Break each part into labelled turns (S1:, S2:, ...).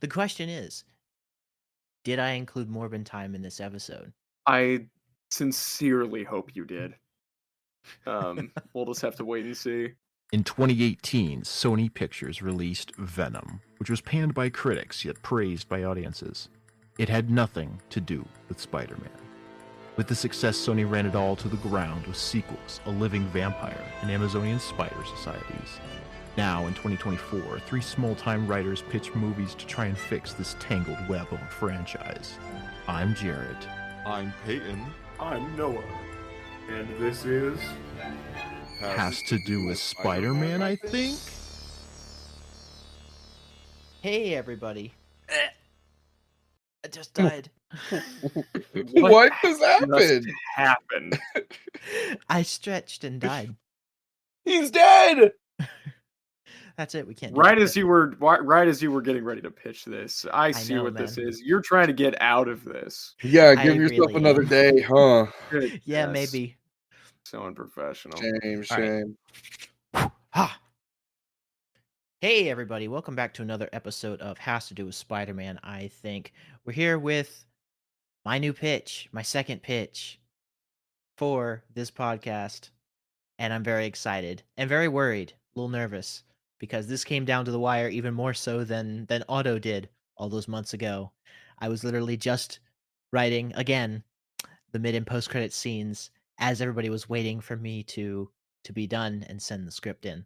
S1: The question is, did I include Morbin time in this episode?
S2: I sincerely hope you did. We'll just have to wait and see.
S3: In 2018, Sony Pictures released Venom, which was panned by critics yet praised by audiences. It had nothing to do with Spider-Man. With the success, Sony ran it all to the ground with sequels, a living vampire, and Amazonian spider societies. Now, in 2024, 3 small-time writers pitch movies to try and fix this tangled web of a franchise. I'm Jarrett.
S4: I'm Peyton.
S5: I'm Noah. And this is...
S3: Has to do with Spider-Man, I think?
S1: Hey, everybody. I just died.
S4: What just happened?
S2: Just happened.
S1: I stretched and died.
S4: He's dead.
S1: That's it. We can't. do
S2: Right
S1: it.
S2: as you were getting ready to pitch this, I see
S1: know,
S2: what this
S1: man.
S2: is. You're trying to get out of this.
S4: Yeah,
S1: I
S4: give yourself
S1: really
S4: another
S1: am.
S4: day, huh?
S2: Good
S1: Yeah,
S2: guess.
S1: maybe.
S2: So unprofessional.
S4: Shame,
S1: All right.
S4: shame.
S1: Ha! Hey, everybody. Welcome back to another episode of Has to Do with Spider-Man, I think. We're here with my new pitch, my second pitch for this podcast. And I'm very excited and very worried, a little nervous, because this came down to the wire even more so than Otto did all those months ago. I was literally just writing, again, the mid and post-credit scenes as everybody was waiting for me to be done and send the script in.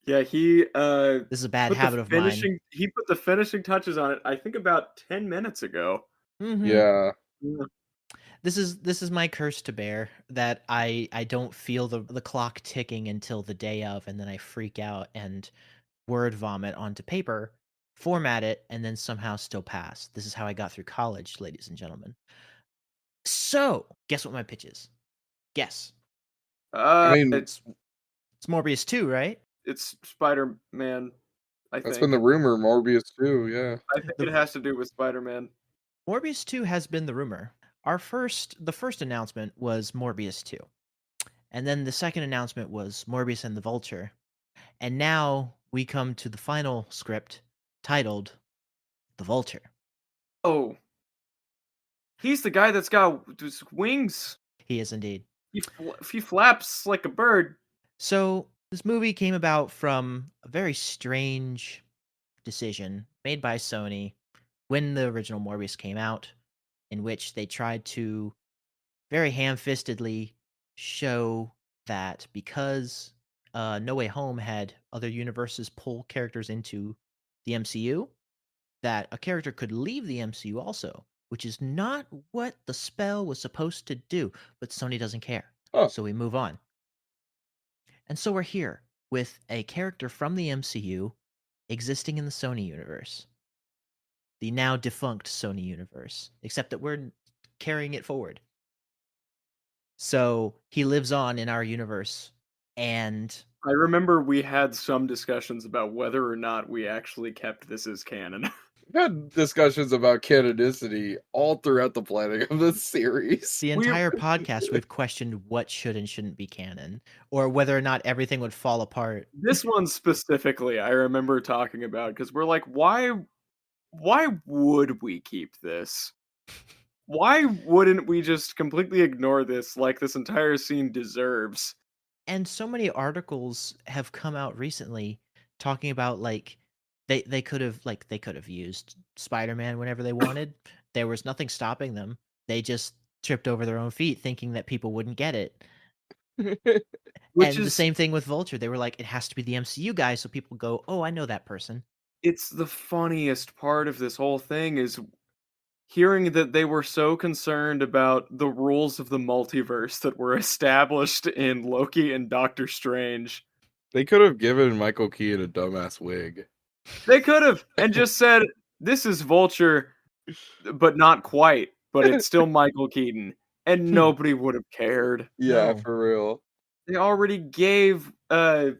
S2: Yeah, he
S1: This is a bad
S2: put the
S1: habit of mine.
S2: finishing. He put the finishing touches on it. I think about 10 minutes ago.
S1: Mhm.
S4: Yeah.
S1: This is my curse to bear, that I don't feel the clock ticking until the day of, and then I freak out and word vomit onto paper, format it, and then somehow still pass. This is how I got through college, ladies and gentlemen. So, guess what my pitch is? Guess.
S4: I mean,
S1: It's Morbius 2, right?
S2: It's Spider-Man. I
S4: that's
S2: think.
S4: been the rumor. Morbius too. Yeah.
S2: I think it has to do with Spider-Man.
S1: Morbius 2 has been the rumor. The first announcement was Morbius 2. And then the second announcement was Morbius and the Vulture. And now we come to the final script titled The Vulture.
S2: Oh. He's the guy that's got those wings.
S1: He is indeed.
S2: He flaps like a bird.
S1: So this movie came about from a very strange decision made by Sony when the original Morbius came out, in which they tried to very ham-fistedly show that because No Way Home had other universes pull characters into the MCU, that a character could leave the MCU also, which is not what the spell was supposed to do, but Sony doesn't care.
S4: Oh.
S1: So we move on. And so we're here with a character from the MCU existing in the Sony universe. The now defunct Sony universe, except that we're carrying it forward. So he lives on in our universe, and
S2: I remember we had some discussions about whether or not we actually kept this as canon.
S4: We've had discussions about canonicity all throughout the planning of this series.
S1: the entire podcast we've questioned what should and shouldn't be canon, or whether or not everything would fall apart.
S2: This one specifically, I remember talking about, because we're like, why would we keep this? Why wouldn't we just completely ignore this like this entire scene deserves?
S1: And so many articles have come out recently talking about like they could have used Spider-Man whenever they wanted. There was nothing stopping them. They just tripped over their own feet thinking that people wouldn't get it.
S2: Which
S1: The
S2: is,
S1: same thing with Vulture. They were like, it has to be the MCU guy, so people go, oh, I know that person.
S2: it's the funniest part of this whole thing is hearing that they were so concerned about the rules of the multiverse that were established in Loki and Doctor Strange.
S4: They could have given Michael Keaton a dumbass wig.
S2: They could have, and just said, this is Vulture, but not quite, but it's still Michael Keaton. And nobody would have cared.
S4: Yeah,
S1: No.
S4: for real.
S2: They already gave Woody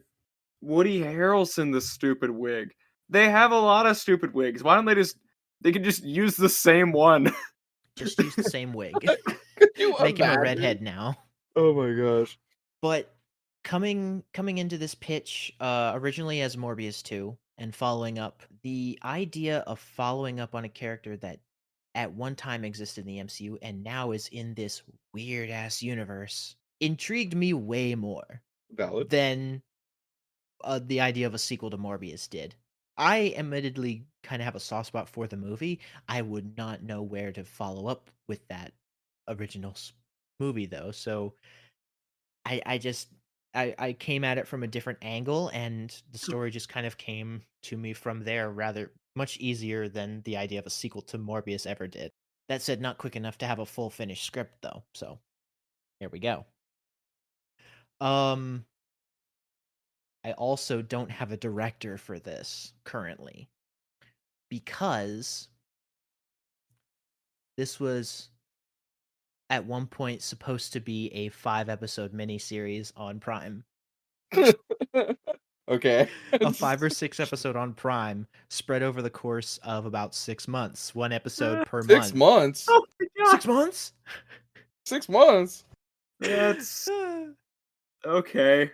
S2: Harrelson the stupid wig. They have a lot of stupid wigs. Why don't they could just use the same one?
S1: Just use the same wig.
S4: Could you
S1: Make him a
S4: imagine?
S1: redhead now.
S4: Oh my gosh.
S1: But coming into this pitch, originally as Morbius 2, and following up. The idea of following up on a character that at one time existed in the MCU and now is in this weird ass universe intrigued me way more
S4: Valid.
S1: than the idea of a sequel to Morbius did. I admittedly kind of have a soft spot for the movie. I would not know where to follow up with that original movie though. So I came at it from a different angle, and the story just kind of came to me from there rather much easier than the idea of a sequel to Morbius ever did. That said, not quick enough to have a full finished script though. So here we go. I also don't have a director for this currently because this was at one point supposed to be a 5-episode miniseries on Prime.
S4: Okay.
S1: A 5 or 6 episode on Prime spread over the course of about 6 months, 1 episode per
S4: 6
S1: month.
S4: months.
S2: Oh my god.
S1: 6 months?
S4: 6 months.
S2: That's okay.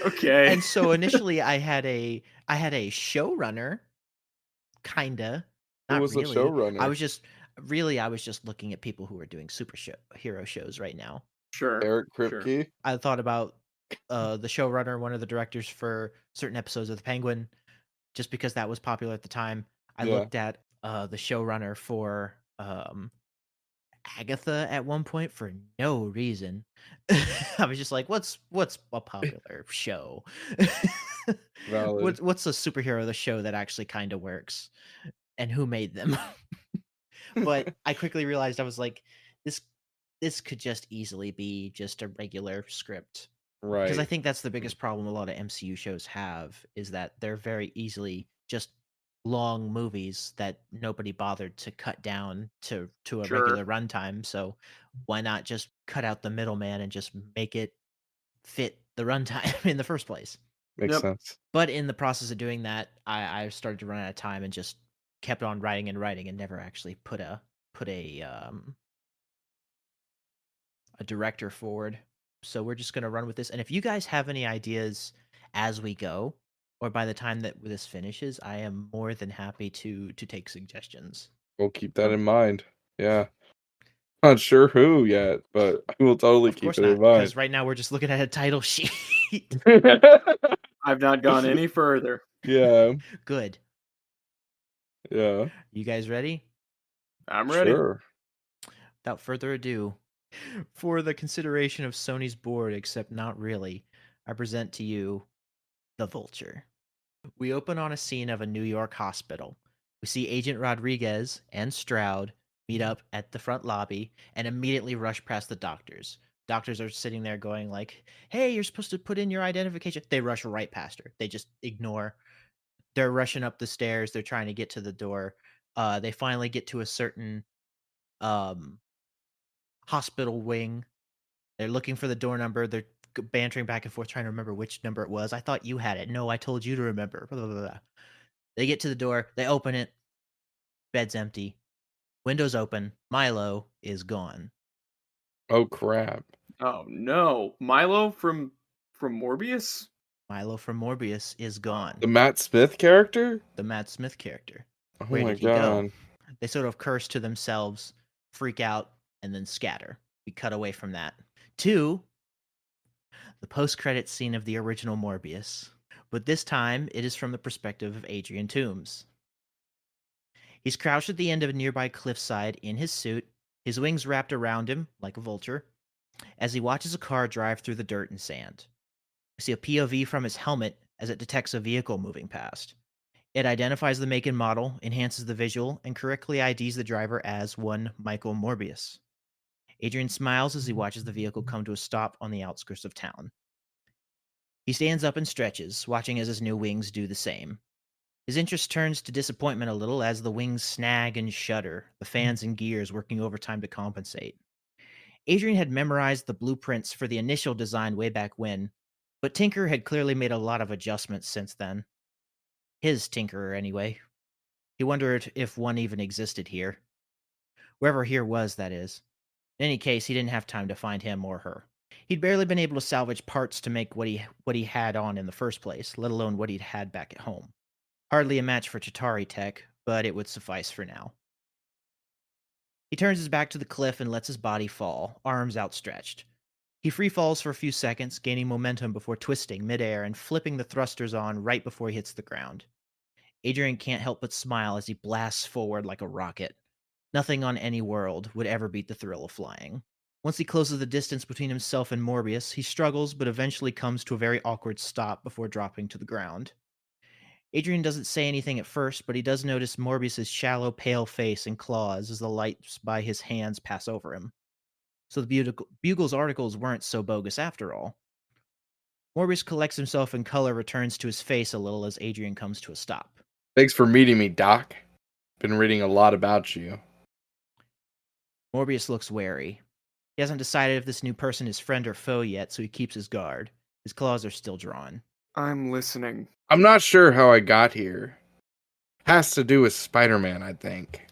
S2: Okay.
S1: And so initially I had a showrunner, kinda.
S4: Who
S1: Not
S4: was the
S1: really.
S4: showrunner?
S1: I was just looking at people who are doing hero shows right now.
S2: Sure.
S4: Eric
S2: Sure.
S4: Kripke.
S1: I thought about the showrunner, one of the directors for certain episodes of The Penguin, just because that was popular at the time. I
S4: Yeah.
S1: looked at the showrunner for Agatha at one point for no reason. I was just like, what's a popular show?
S4: Valid.
S1: What's a superhero the show that actually kind of works, and who made them? But I quickly realized I was like, this could just easily be just a regular script. Because I
S4: Right.
S1: think that's the biggest problem a lot of MCU shows have, is that they're very easily just long movies that nobody bothered to cut down to a
S2: Sure.
S1: regular runtime. So why not just cut out the middleman and just make it fit the runtime in the first place?
S4: Makes
S2: Yep.
S4: sense.
S1: But in the process of doing that, I started to run out of time and just kept on writing and never actually put a director forward. So we're just gonna run with this. And if you guys have any ideas as we go, or by the time that this finishes, I am more than happy to take suggestions.
S4: We'll keep that in mind. Yeah. Not sure who yet, but I will totally
S1: Of
S4: keep
S1: course
S4: it
S1: not,
S4: in mind.
S1: because right now we're just looking at a title sheet.
S2: I've not gone any further.
S4: Yeah.
S1: Good.
S4: Yeah.
S1: You guys ready?
S2: I'm ready.
S4: Sure.
S1: Without further ado, for the consideration of Sony's board, except not really, I present to you the Vulture. We open on a scene of a New York hospital. We see Agent Rodriguez and Stroud meet up at the front lobby and immediately rush past the doctors. Doctors are sitting there going like, hey, you're supposed to put in your identification. They rush right past her. They just ignore. They're rushing up the stairs. They're trying to get to the door. They finally get to a certain hospital wing. They're looking for the door number. They're bantering back and forth trying to remember which number it was. I thought you had it. No, I told you to remember. Blah, blah, blah, blah. They get to the door. They open it. Bed's empty. Windows open. Milo is gone.
S4: Oh crap.
S2: Oh no. Milo from Morbius?
S1: Milo from Morbius is gone.
S4: The Matt Smith character?
S1: The Matt Smith character.
S4: Oh
S1: Where
S4: my
S1: did he go?
S4: god.
S1: They sort of curse to themselves, freak out, and then scatter. We cut away from that to the post-credits scene of the original Morbius. But this time, it is from the perspective of Adrian Toomes. He's crouched at the end of a nearby cliffside in his suit, his wings wrapped around him like a vulture, as he watches a car drive through the dirt and sand. We see a POV from his helmet as it detects a vehicle moving past. It identifies the make and model, enhances the visual, and correctly IDs the driver as one Michael Morbius. Adrian smiles as he watches the vehicle come to a stop on the outskirts of town. He stands up and stretches, watching as his new wings do the same. His interest turns to disappointment a little as the wings snag and shudder, the fans and gears working overtime to compensate. Adrian had memorized the blueprints for the initial design way back when, but Tinker had clearly made a lot of adjustments since then. His Tinkerer, anyway. He wondered if one even existed here. Wherever here was, that is. In any case, he didn't have time to find him or her. He'd barely been able to salvage parts to make what he had on in the first place, let alone what he'd had back at home. Hardly a match for Chitauri tech, but it would suffice for now. He turns his back to the cliff and lets his body fall, arms outstretched. He free falls for a few seconds, gaining momentum before twisting midair and flipping the thrusters on right before he hits the ground. Adrian can't help but smile as he blasts forward like a rocket. Nothing on any world would ever beat the thrill of flying. Once he closes the distance between himself and Morbius, he struggles but eventually comes to a very awkward stop before dropping to the ground. Adrian doesn't say anything at first, but he does notice Morbius's shallow, pale face and claws as the lights by his hands pass over him. So the Bugle's articles weren't so bogus after all. Morbius collects himself and color returns to his face a little as Adrian comes to a stop.
S4: Thanks for meeting me, Doc. Been reading a lot about you.
S1: Morbius looks wary. He hasn't decided if this new person is friend or foe yet, so he keeps his guard. His claws are still drawn.
S2: I'm listening.
S4: I'm not sure how I got here. Has to do with Spider-Man, I think.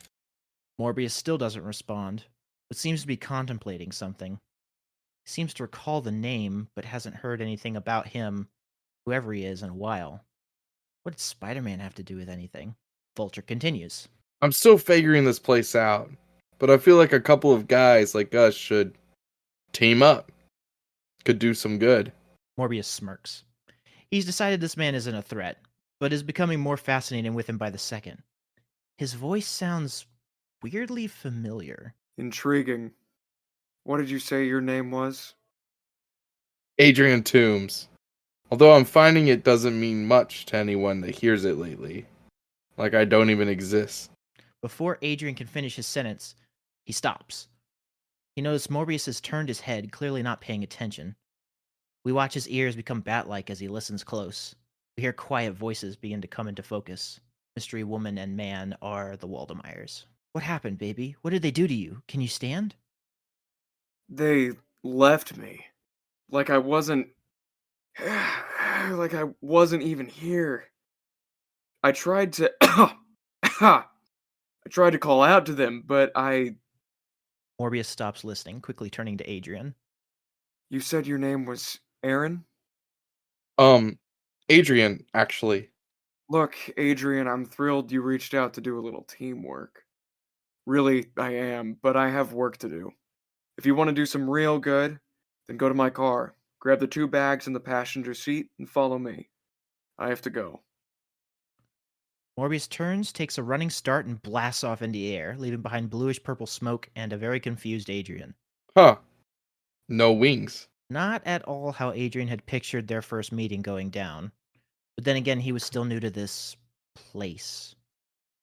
S1: Morbius still doesn't respond, but seems to be contemplating something. He seems to recall the name, but hasn't heard anything about him, whoever he is, in a while. What did Spider-Man have to do with anything? Vulture continues.
S4: I'm still figuring this place out, but I feel like a couple of guys like us should team up. Could do some good.
S1: Morbius smirks. He's decided this man isn't a threat, but is becoming more fascinating with him by the second. His voice sounds weirdly familiar.
S2: Intriguing. What did you say your name was?
S4: Adrian Toomes. Although I'm finding it doesn't mean much to anyone that hears it lately. Like I don't even exist.
S1: Before Adrian can finish his sentence, he stops. He notices Morbius has turned his head, clearly not paying attention. We watch his ears become bat-like as he listens close. We hear quiet voices begin to come into focus. Mystery woman and man are the Waldemeyers. What happened, baby? What did they do to you? Can you stand?
S2: They left me. Like I wasn't... like I wasn't even here. I tried to... I tried to call out to them, but
S1: Morbius stops listening, quickly turning to Adrian.
S2: You said your name was Aaron?
S4: Adrian, actually.
S2: Look, Adrian, I'm thrilled you reached out to do a little teamwork. Really, I am, but I have work to do. If you want to do some real good, then go to my car, grab the 2 bags in the passenger seat, and follow me. I have to go.
S1: Morbius turns, takes a running start, and blasts off into the air, leaving behind bluish-purple smoke and a very confused Adrian.
S4: Huh. No wings.
S1: Not at all how Adrian had pictured their first meeting going down. But then again, he was still new to this place.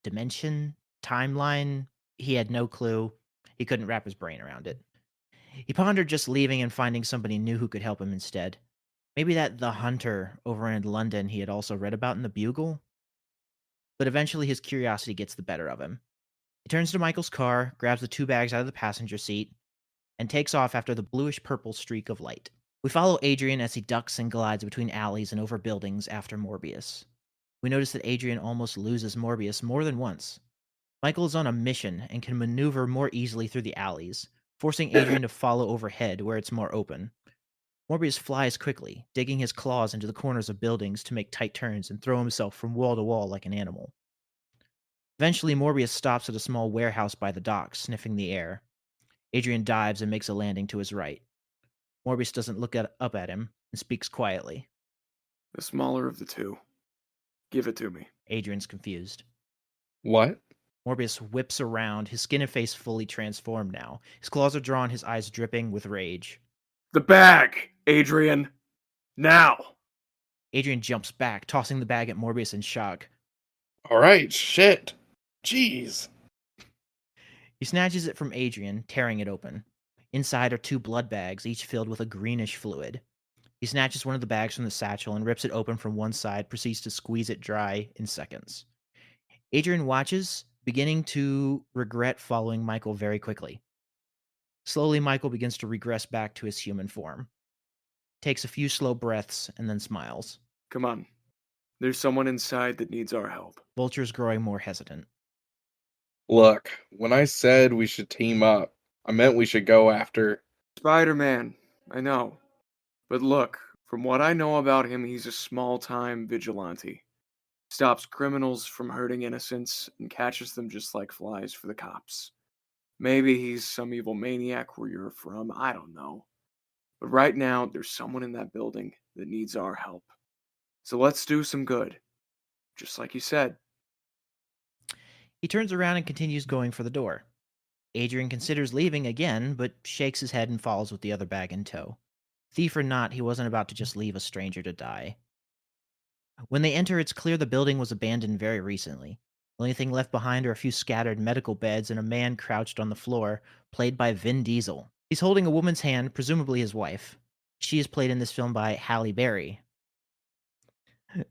S1: Dimension? Timeline? He had no clue. He couldn't wrap his brain around it. He pondered just leaving and finding somebody new who could help him instead. Maybe that the hunter over in London he had also read about in the Bugle? But eventually his curiosity gets the better of him. He turns to Michael's car, grabs the 2 bags out of the passenger seat, and takes off after the bluish-purple streak of light. We follow Adrian as he ducks and glides between alleys and over buildings after Morbius. We notice that Adrian almost loses Morbius more than once. Michael is on a mission and can maneuver more easily through the alleys, forcing Adrian to follow overhead where it's more open. Morbius flies quickly, digging his claws into the corners of buildings to make tight turns and throw himself from wall to wall like an animal. Eventually, Morbius stops at a small warehouse by the docks, sniffing the air. Adrian dives and makes a landing to his right. Morbius doesn't look up at him and speaks quietly.
S2: The smaller of the 2. Give it to me.
S1: Adrian's confused.
S4: What?
S1: Morbius whips around, his skin and face fully transformed now. His claws are drawn, his eyes dripping with rage.
S2: The bag, Adrian! Now!
S1: Adrian jumps back, tossing the bag at Morbius in shock.
S4: Alright, shit. Jeez.
S1: He snatches it from Adrian, tearing it open. Inside are 2 blood bags, each filled with a greenish fluid. He snatches one of the bags from the satchel and rips it open from one side, proceeds to squeeze it dry in seconds. Adrian watches, beginning to regret following Michael very quickly. Slowly, Michael begins to regress back to his human form. Takes a few slow breaths and then smiles.
S2: Come on. There's someone inside that needs our help.
S1: Vulture's growing more hesitant.
S4: Look, when I said we should team up, I meant we should go after...
S2: Spider-Man. I know. But look, from what I know about him, he's a small-time vigilante. Stops criminals from hurting innocents and catches them just like flies for the cops. Maybe he's some evil maniac where you're from, I don't know. But right now, there's someone in that building that needs our help. So let's do some good. Just like you said.
S1: He turns around and continues going for the door. Adrian considers leaving again, but shakes his head and follows with the other bag in tow. Thief or not, he wasn't about to just leave a stranger to die. When they enter, it's clear the building was abandoned very recently. The only thing left behind are a few scattered medical beds and a man crouched on the floor, played by Vin Diesel. He's holding a woman's hand, presumably his wife. She is played in this film by Halle Berry.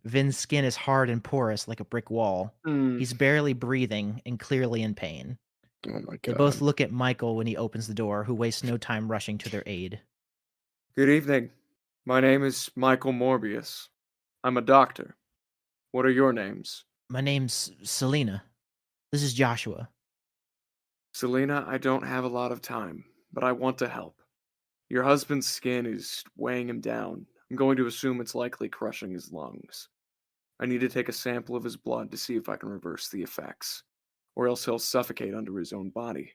S1: Vin's skin is hard and porous like a brick wall.
S2: Hmm.
S1: He's barely breathing and clearly in pain.
S4: Oh my
S1: They
S4: god.
S1: both look at Michael when he opens the door, who wastes no time rushing to their aid.
S2: Good evening. My name is Michael Morbius. I'm a doctor. What are your names?
S1: My name's Selena. This is Joshua.
S2: Selena, I don't have a lot of time, but I want to help. Your husband's skin is weighing him down. I'm going to assume it's likely crushing his lungs. I need to take a sample of his blood to see if I can reverse the effects, or else he'll suffocate under his own body.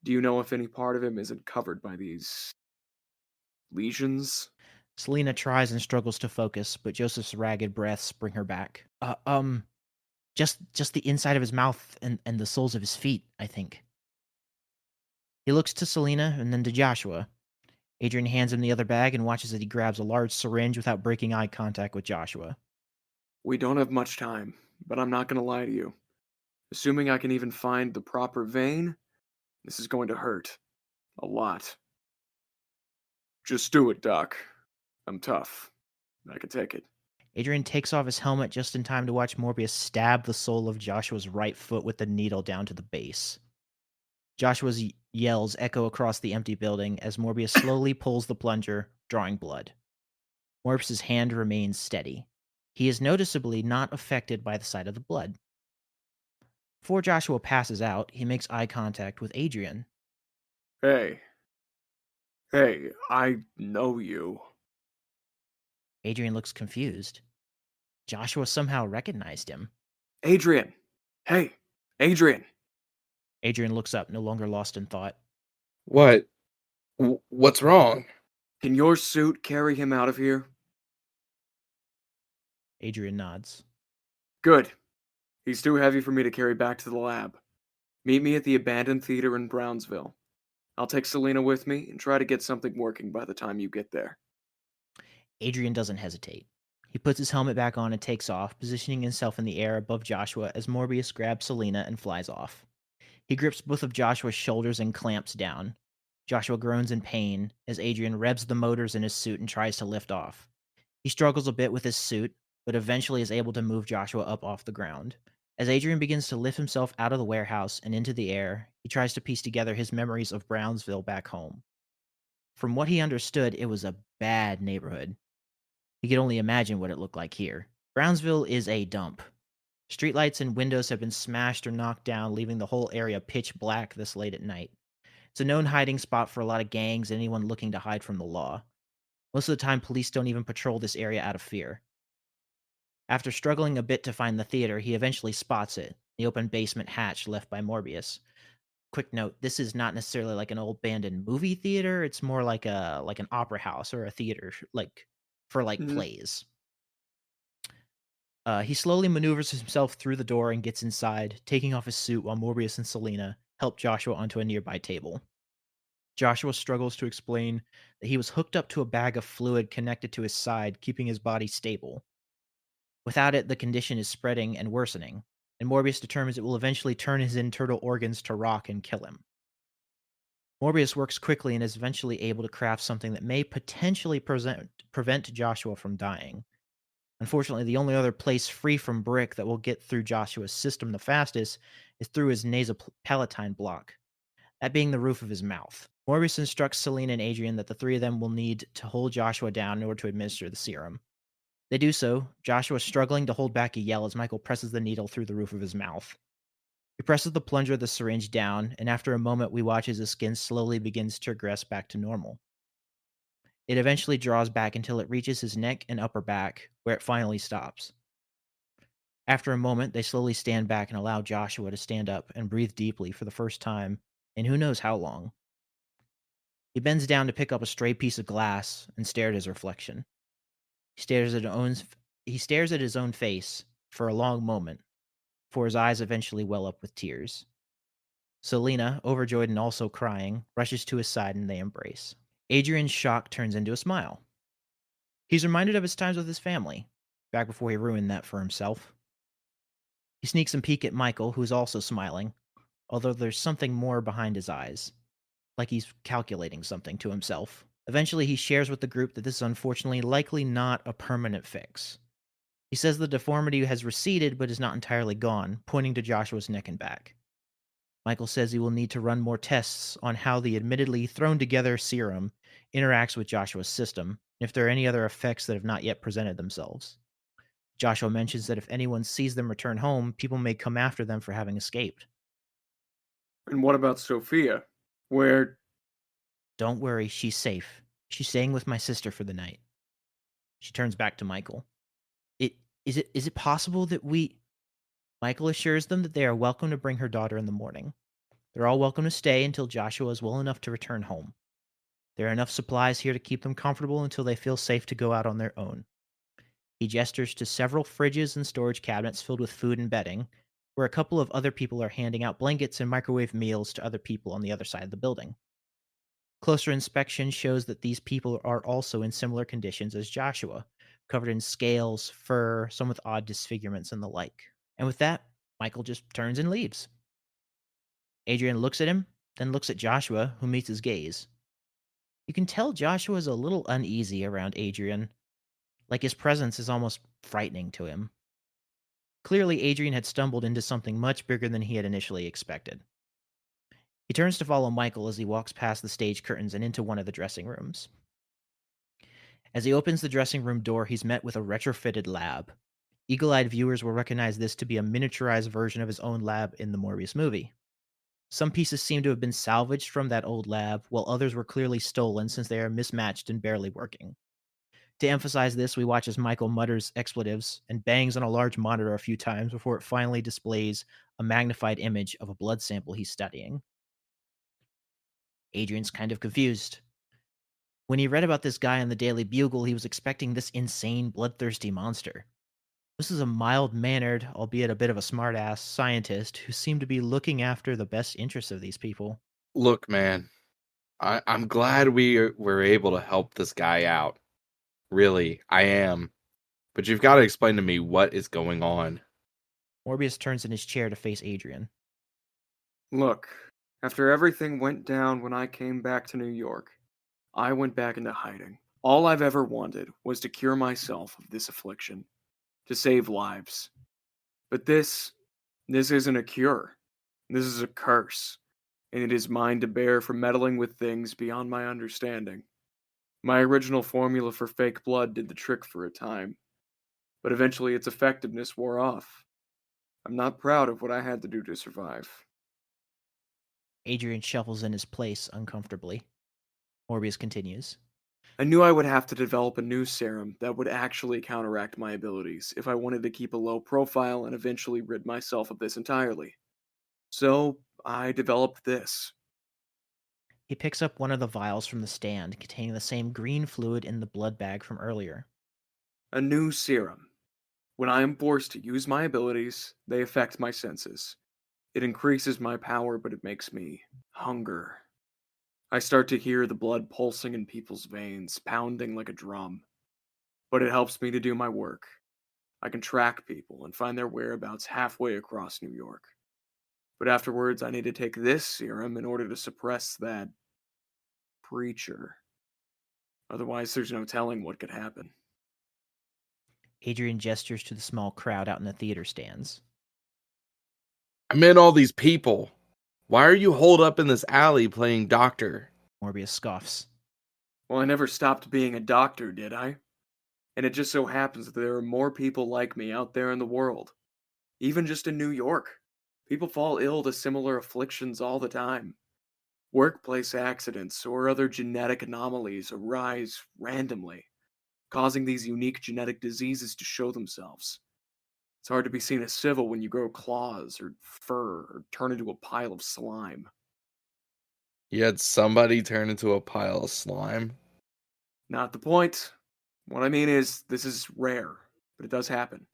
S2: Do you know if any part of him isn't covered by these lesions?
S1: Selena tries and struggles to focus, but Joseph's ragged breaths bring her back. Just the inside of his mouth and the soles of his feet, I think. He looks to Selena and then to Joshua. Adrian hands him the other bag and watches as he grabs a large syringe without breaking eye contact with Joshua.
S2: We don't have much time, but I'm not going to lie to you. Assuming I can even find the proper vein, this is going to hurt. A lot. Just do it, Doc. I'm tough. I can take it.
S1: Adrian takes off his helmet just in time to watch Morbius stab the sole of Joshua's right foot with the needle down to the base. Joshua's yells echo across the empty building as Morbius slowly pulls the plunger, drawing blood. Morbius's hand remains steady. He is noticeably not affected by the sight of the blood. Before Joshua passes out, he makes eye contact with Adrian.
S2: Hey. Hey, I know you.
S1: Adrian looks confused. Joshua somehow recognized him.
S2: Adrian! Hey! Adrian!
S1: Adrian looks up, no longer lost in thought.
S4: What? What's wrong?
S2: Can your suit carry him out of here?
S1: Adrian nods.
S2: Good. He's too heavy for me to carry back to the lab. Meet me at the abandoned theater in Brownsville. I'll take Selena with me and try to get something working by the time you get there.
S1: Adrian doesn't hesitate. He puts his helmet back on and takes off, positioning himself in the air above Joshua as Morbius grabs Selena and flies off. He grips both of Joshua's shoulders and clamps down. Joshua groans in pain as Adrian revs the motors in his suit and tries to lift off. He struggles a bit with his suit, but eventually is able to move Joshua up off the ground. As Adrian begins to lift himself out of the warehouse and into the air, he tries to piece together his memories of Brownsville back home. From what he understood, it was a bad neighborhood. He could only imagine what it looked like here. Brownsville is a dump. Streetlights and windows have been smashed or knocked down, leaving the whole area pitch black this late at night. It's a known hiding spot for a lot of gangs and anyone looking to hide from the law. Most of the time, police don't even patrol this area out of fear. After struggling a bit to find the theater, he eventually spots it, the open basement hatch left by Morbius. Quick note, this is not necessarily like an old abandoned movie theater, it's more like an opera house or a theater for plays. He slowly maneuvers himself through the door and gets inside, taking off his suit while Morbius and Selena help Joshua onto a nearby table. Joshua struggles to explain that he was hooked up to a bag of fluid connected to his side, keeping his body stable. Without it, the condition is spreading and worsening, and Morbius determines it will eventually turn his internal organs to rock and kill him. Morbius works quickly and is eventually able to craft something that may potentially prevent Joshua from dying. Unfortunately, the only other place free from brick that will get through Joshua's system the fastest is through his nasopalatine block, that being the roof of his mouth. Morbius instructs Selena and Adrian that the three of them will need to hold Joshua down in order to administer the serum. They do so, Joshua struggling to hold back a yell as Michael presses the needle through the roof of his mouth. He presses the plunger of the syringe down, and after a moment we watch as his skin slowly begins to regress back to normal. It eventually draws back until it reaches his neck and upper back, where it finally stops. After a moment, they slowly stand back and allow Joshua to stand up and breathe deeply for the first time in who knows how long. He bends down to pick up a stray piece of glass and stare at his reflection. He stares at his own face for a long moment, before his eyes eventually well up with tears. Selena, overjoyed and also crying, rushes to his side and they embrace. Adrian's shock turns into a smile. He's reminded of his times with his family, back before he ruined that for himself. He sneaks a peek at Michael, who's also smiling, although there's something more behind his eyes, like he's calculating something to himself. Eventually, he shares with the group that this is unfortunately likely not a permanent fix. He says the deformity has receded but is not entirely gone, pointing to Joshua's neck and back. Michael says he will need to run more tests on how the admittedly thrown-together serum interacts with Joshua's system, and if there are any other effects that have not yet presented themselves. Joshua mentions that if anyone sees them return home, people may come after them for having escaped.
S2: And what about Sophia? Where...
S1: Don't worry, she's safe. She's staying with my sister for the night. She turns back to Michael. Is it possible that we... Michael assures them that they are welcome to bring her daughter in the morning. They're all welcome to stay until Joshua is well enough to return home. There are enough supplies here to keep them comfortable until they feel safe to go out on their own. He gestures to several fridges and storage cabinets filled with food and bedding, where a couple of other people are handing out blankets and microwave meals to other people on the other side of the building. Closer inspection shows that these people are also in similar conditions as Joshua, covered in scales, fur, some with odd disfigurements and the like. And with that, Michael just turns and leaves. Adrian looks at him, then looks at Joshua, who meets his gaze. You can tell Joshua is a little uneasy around Adrian, like his presence is almost frightening to him. Clearly, Adrian had stumbled into something much bigger than he had initially expected. He turns to follow Michael as he walks past the stage curtains and into one of the dressing rooms. As he opens the dressing room door, he's met with a retrofitted lab. Eagle-eyed viewers will recognize this to be a miniaturized version of his own lab in the Morbius movie. Some pieces seem to have been salvaged from that old lab, while others were clearly stolen since they are mismatched and barely working. To emphasize this, we watch as Michael mutters expletives and bangs on a large monitor a few times before it finally displays a magnified image of a blood sample he's studying. Adrian's kind of confused. When he read about this guy in the Daily Bugle, he was expecting this insane, bloodthirsty monster. This is a mild-mannered, albeit a bit of a smart-ass, scientist who seemed to be looking after the best interests of these people.
S4: Look, man, I'm glad we were able to help this guy out. Really, I am. But you've got to explain to me what is going on.
S1: Morbius turns in his chair to face Adrian.
S2: Look, after everything went down when I came back to New York, I went back into hiding. All I've ever wanted was to cure myself of this affliction, to save lives. But this isn't a cure. This is a curse, and it is mine to bear for meddling with things beyond my understanding. My original formula for fake blood did the trick for a time, but eventually its effectiveness wore off. I'm not proud of what I had to do to survive.
S1: Adrian shuffles in his place uncomfortably. Morbius continues.
S2: I knew I would have to develop a new serum that would actually counteract my abilities if I wanted to keep a low profile and eventually rid myself of this entirely. So, I developed this.
S1: He picks up one of the vials from the stand containing the same green fluid in the blood bag from earlier.
S2: A new serum. When I am forced to use my abilities, they affect my senses. It increases my power, but it makes me hunger. I start to hear the blood pulsing in people's veins, pounding like a drum. But it helps me to do my work. I can track people and find their whereabouts halfway across New York. But afterwards, I need to take this serum in order to suppress that preacher. Otherwise, there's no telling what could happen.
S1: Adrian gestures to the small crowd out in the theater stands.
S4: I meant all these people. Why are you holed up in this alley playing doctor?
S1: Morbius scoffs.
S2: Well, I never stopped being a doctor, did I? And it just so happens that there are more people like me out there in the world. Even just in New York. People fall ill to similar afflictions all the time. Workplace accidents or other genetic anomalies arise randomly, causing these unique genetic diseases to show themselves. It's hard to be seen as civil when you grow claws or fur or turn into a pile of slime.
S4: You had somebody turn into a pile of slime.
S2: Not the point. What I mean is, this is rare, but it does happen.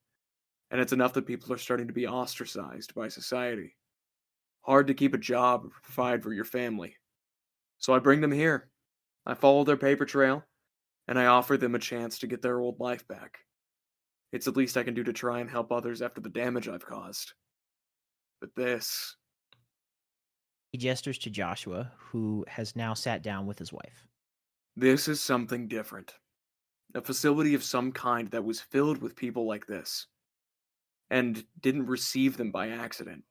S2: And it's enough that people are starting to be ostracized by society. Hard to keep a job or provide for your family. So I bring them here. I follow their paper trail, and I offer them a chance to get their old life back. It's the least I can do to try and help others after the damage I've caused. But this.
S1: He gestures to Joshua, who has now sat down with his wife.
S2: This is something different. A facility of some kind that was filled with people like this. And didn't receive them by accident.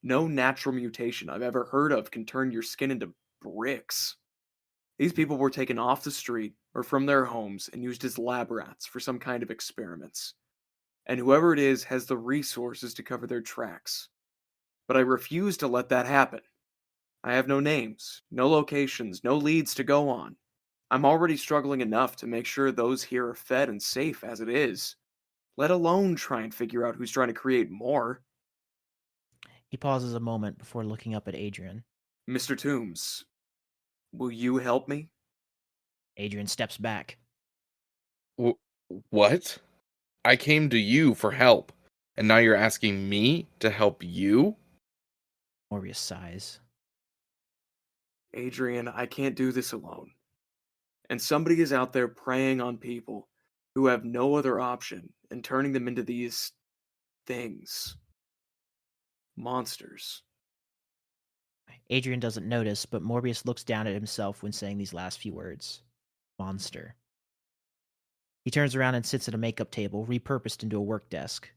S2: No natural mutation I've ever heard of can turn your skin into bricks. These people were taken off the street or from their homes and used as lab rats for some kind of experiments. And whoever it is has the resources to cover their tracks. But I refuse to let that happen. I have no names, no locations, no leads to go on. I'm already struggling enough to make sure those here are fed and safe as it is, let alone try and figure out who's trying to create more.
S1: He pauses a moment before looking up at Adrian.
S2: Mr. Toomes, will you help me?
S1: Adrian steps back.
S4: What? I came to you for help, and now you're asking me to help you?
S1: Morbius sighs.
S2: Adrian, I can't do this alone. And somebody is out there preying on people who have no other option and turning them into these things. Monsters.
S1: Adrian doesn't notice, but Morbius looks down at himself when saying these last few words. Monster. He turns around and sits at a makeup table, repurposed into a work desk.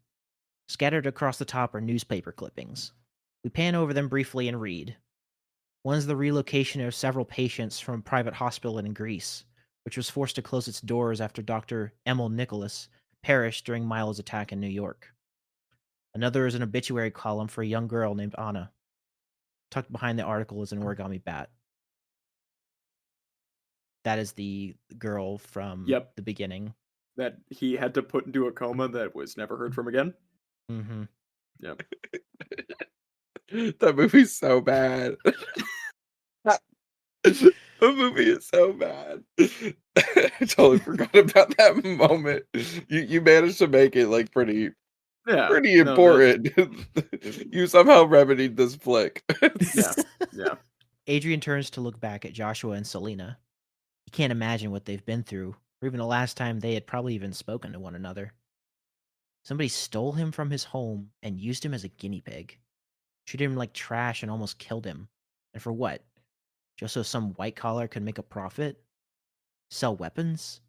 S1: Scattered across the top are newspaper clippings. We pan over them briefly and read. One is the relocation of several patients from a private hospital in Greece, which was forced to close its doors after Dr. Emil Nicholas perished during Milo's attack in New York. Another is an obituary column for a young girl named Anna. Tucked behind the article is an origami bat. That is the girl from the beginning.
S2: That he had to put into a coma that was never heard from again?
S1: Mm-hmm.
S2: Yep.
S4: That movie's so bad. The movie is so bad. I totally forgot about that moment. You managed to make it like pretty important. You somehow remedied this flick.
S2: Yeah.
S1: Adrian turns to look back at Joshua and Selena. He can't imagine what they've been through, or even the last time they had probably even spoken to one another. Somebody stole him from his home and used him as a guinea pig. Treated him like trash and almost killed him. And for what? Just so some white collar could make a profit? Sell weapons?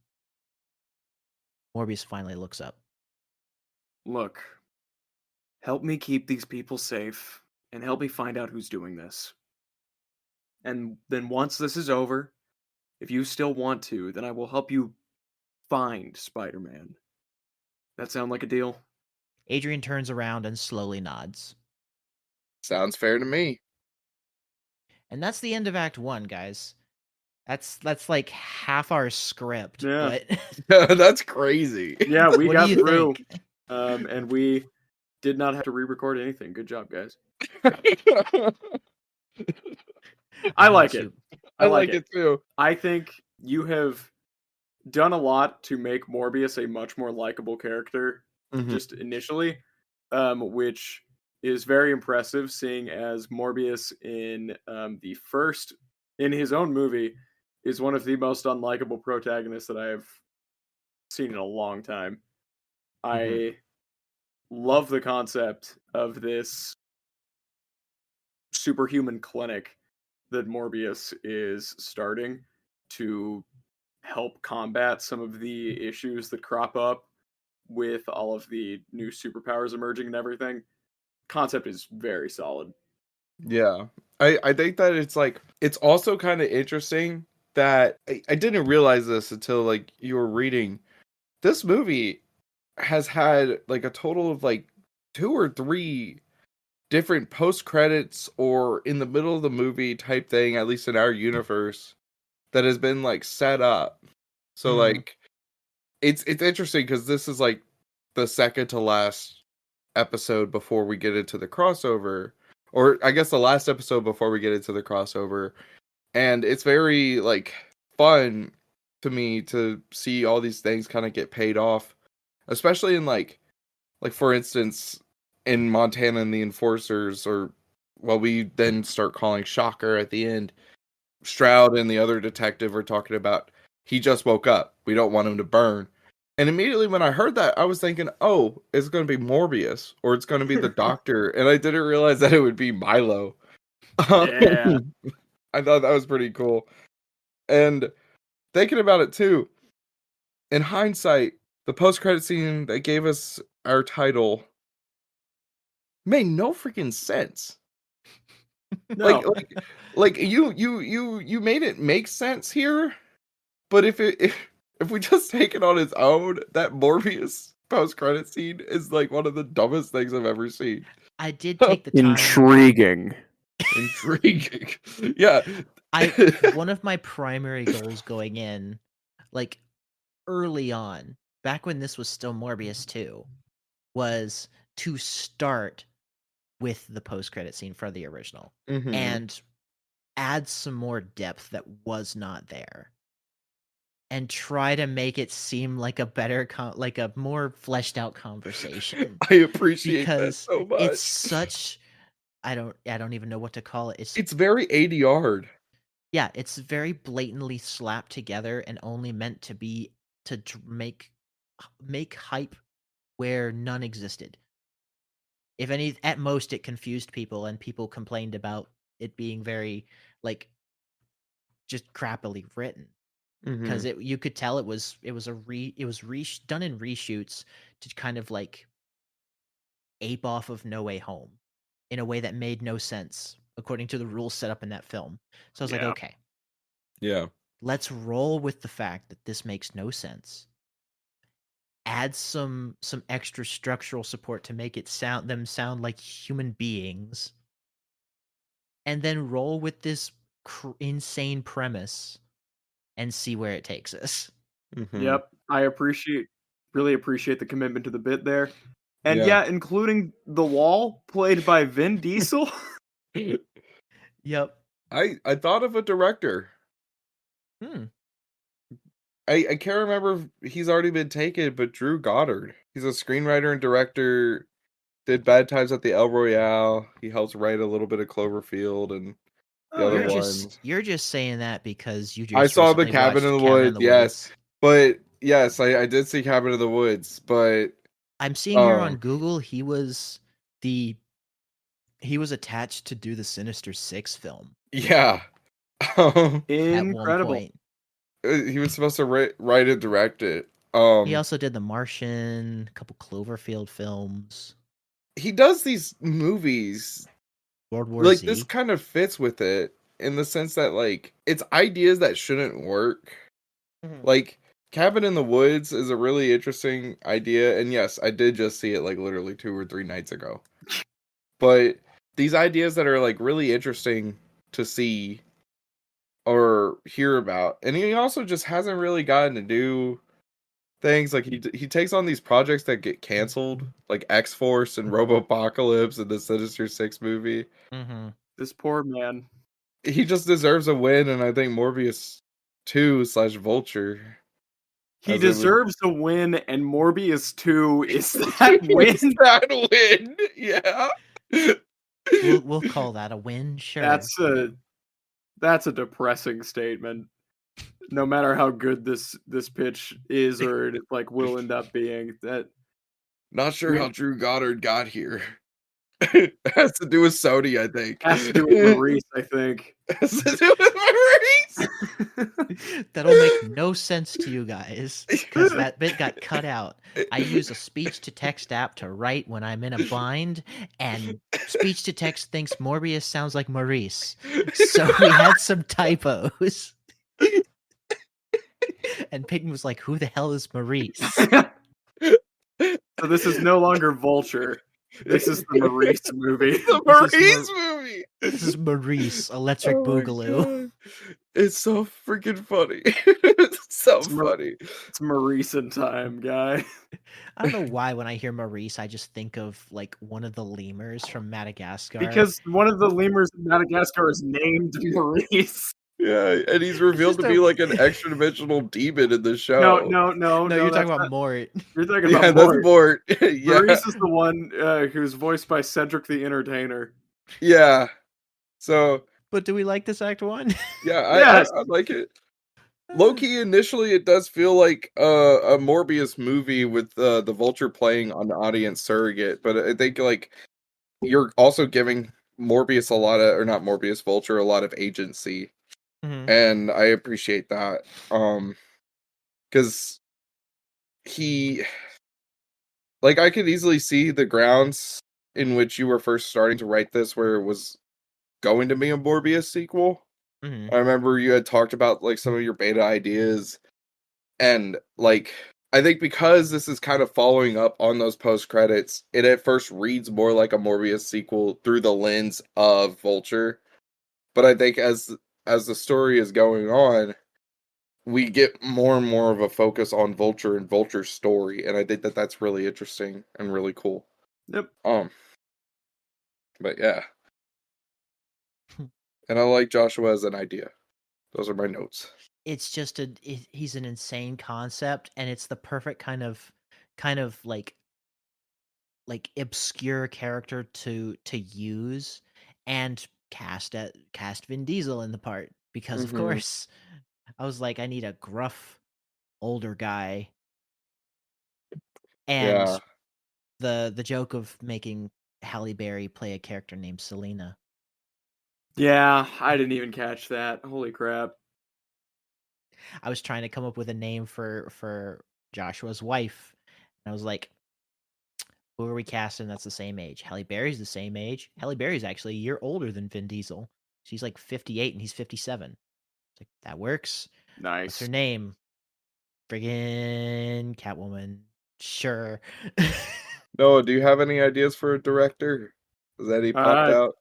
S1: Morbius finally looks up.
S2: Look, help me keep these people safe, and help me find out who's doing this. And then once this is over, if you still want to, then I will help you find Spider-Man. That sound like a deal?
S1: Adrian turns around and slowly nods.
S4: Sounds fair to me.
S1: And that's the end of Act 1, guys. That's like half our script.
S2: Yeah.
S1: But
S4: that's crazy.
S2: Yeah, we
S1: what
S2: got
S1: do you
S2: through.
S1: think?
S2: And we did not have to re-record anything. Good job, guys. I like it.
S4: I like it too.
S2: I think you have done a lot to make Morbius a much more likable character, just initially, which is very impressive, seeing as Morbius in his own movie, is one of the most unlikable protagonists that I have seen in a long time. I love the concept of this superhuman clinic that Morbius is starting to help combat some of the issues that crop up with all of the new superpowers emerging and everything. Concept is very solid.
S4: Yeah. I think that it's also kind of interesting that I didn't realize this until like you were reading. This movie has had like a total of like 2 or 3 different post credits or in the middle of the movie type thing, at least in our universe, that has been like set up. So like it's interesting because this is like the second to last episode before we get into the crossover, or I guess the last episode before we get into the crossover, and it's very like fun to me to see all these things kind of get paid off, especially in like for instance in Montana and the Enforcers, or what we then start calling Shocker at the end. Stroud and the other detective are talking about he just woke up. We don't want him to burn. And immediately when I heard that, I was thinking, oh, it's going to be Morbius or it's going to be the Doctor. And I didn't realize that it would be Milo.
S2: Yeah.
S4: I thought that was pretty cool. And thinking about it too, in hindsight, the post-credit scene that gave us our title made no freaking sense.
S2: No.
S4: Like you made it make sense here, but if we just take it on its own, that Morbius post-credit scene is like one of the dumbest things I've ever seen.
S1: I did take the time.
S2: Intriguing.
S4: Yeah.
S1: One of my primary goals going in, like early on, back when this was still Morbius 2, was to start with the post-credit scene for the original and add some more depth that was not there, and try to make it seem like a better like a more fleshed out conversation.
S4: I appreciate that
S1: because
S4: so much.
S1: it's such I don't even know what to call it.
S4: It's very ADR'd.
S1: Yeah, it's very blatantly slapped together and only meant to be to make hype where none existed. If any, at most, it confused people, and people complained about it being very like just crappily written, because you could tell it was done in reshoots to kind of like ape off of No Way Home in a way that made no sense according to the rules set up in that film. So I was like, okay,
S4: yeah,
S1: let's roll with the fact that this makes no sense. Add some extra structural support to make it sound like human beings, and then roll with this insane premise and see where it takes us.
S2: Yep, I really appreciate the commitment to the bit there, and yeah, including the wall played by Vin Diesel.
S1: Yep.
S4: I thought of a director. I can't remember if he's already been taken, but Drew Goddard. He's a screenwriter and director. Did Bad Times at the El Royale. He helps write a little bit of Cloverfield and the other ones.
S1: You're just saying that because you just
S4: I saw the
S1: Cabin
S4: in the Woods. Yes, but yes, I did see Cabin in the Woods. But
S1: I'm seeing here on Google he was attached to do the Sinister Six film.
S4: Yeah,
S2: incredible.
S4: He was supposed to write and direct it.
S1: He also did The Martian, a couple Cloverfield films.
S4: He does these movies.
S1: World War
S4: like
S1: Z.
S4: This kind of fits with it in the sense that like it's ideas that shouldn't work. Like Cabin in the Woods is a really interesting idea, and yes, I did just see it like literally 2 or 3 nights ago. But these ideas that are like really interesting to see or hear about, and he also just hasn't really gotten to do things. Like he takes on these projects that get canceled, like X-Force and Robopocalypse and the Sinister Six movie.
S2: This poor man.
S4: He just deserves a win, and I think Morbius 2/Vulture.
S2: He deserves a win, and Morbius 2 is that win.
S4: That win, yeah.
S1: We'll call that a win, sure.
S2: That's a depressing statement. No matter how good this pitch is, or it like will end up being, that.
S4: Not sure how Drew Goddard got here. It has to do with Sony, I think.
S2: Has to do with Maurice, I think.
S4: Has to do with Maurice.
S1: That'll make no sense to you guys, because that bit got cut out. I use a speech-to-text app to write when I'm in a bind, and speech-to-text thinks Morbius sounds like Maurice. So we had some typos. And Peyton was like, who the hell is Maurice?
S2: So this is no longer Vulture. This is the Maurice movie.
S4: The
S1: This is
S4: Maurice movie.
S1: This is Maurice, Electric
S4: Oh my
S1: Boogaloo.
S4: God. It's so freaking funny. It's so funny.
S2: It's Maurice in time, guy.
S1: I don't know why when I hear Maurice, I just think of like one of the lemurs from Madagascar.
S2: Because one of the lemurs in Madagascar is named Maurice.
S4: Yeah, and he's revealed to be like an extra-dimensional demon in the show.
S2: No,
S1: you're talking
S2: that's
S1: about
S2: not-
S1: Mort.
S2: You're talking
S4: Yeah,
S2: about
S4: that's
S2: Mort.
S4: Mort. Yeah,
S2: Maurice is the one who's voiced by Cedric the Entertainer.
S4: yeah. So
S1: But do we like this Act 1?
S4: yeah,
S2: Yes.
S4: I like it. Low-key, initially, it does feel like a Morbius movie with the Vulture playing an audience surrogate, but I think like you're also giving Morbius a lot of, or not Morbius, Vulture a lot of agency, and I appreciate that. Because he, like, I could easily see the grounds in which you were first starting to write this, where it was going to be a Morbius sequel. I remember you had talked about like some of your beta ideas, and like I think because this is kind of following up on those post credits, it at first reads more like a Morbius sequel through the lens of Vulture. But I think as the story is going on, we get more and more of a focus on Vulture and Vulture's story, and I think that that's really interesting and really cool.
S2: Yep.
S4: But yeah. And I like Joshua as an idea. Those are my notes.
S1: It's just he's an insane concept, and it's the perfect kind of like obscure character to use and cast Vin Diesel in the part, because of course I was like, I need a gruff older guy. And
S4: Yeah.
S1: the joke of making Halle Berry play a character named Selena.
S2: Yeah, I didn't even catch that. Holy crap.
S1: I was trying to come up with a name for Joshua's wife, and I was like, who are we casting that's the same age? Halle Berry's the same age. Halle Berry's actually a year older than Vin Diesel. She's like 58 and he's 57. It's like, that works.
S2: Nice.
S1: What's her name? Friggin' Catwoman. Sure.
S4: Noah, do you have any ideas for a director? Has any popped out?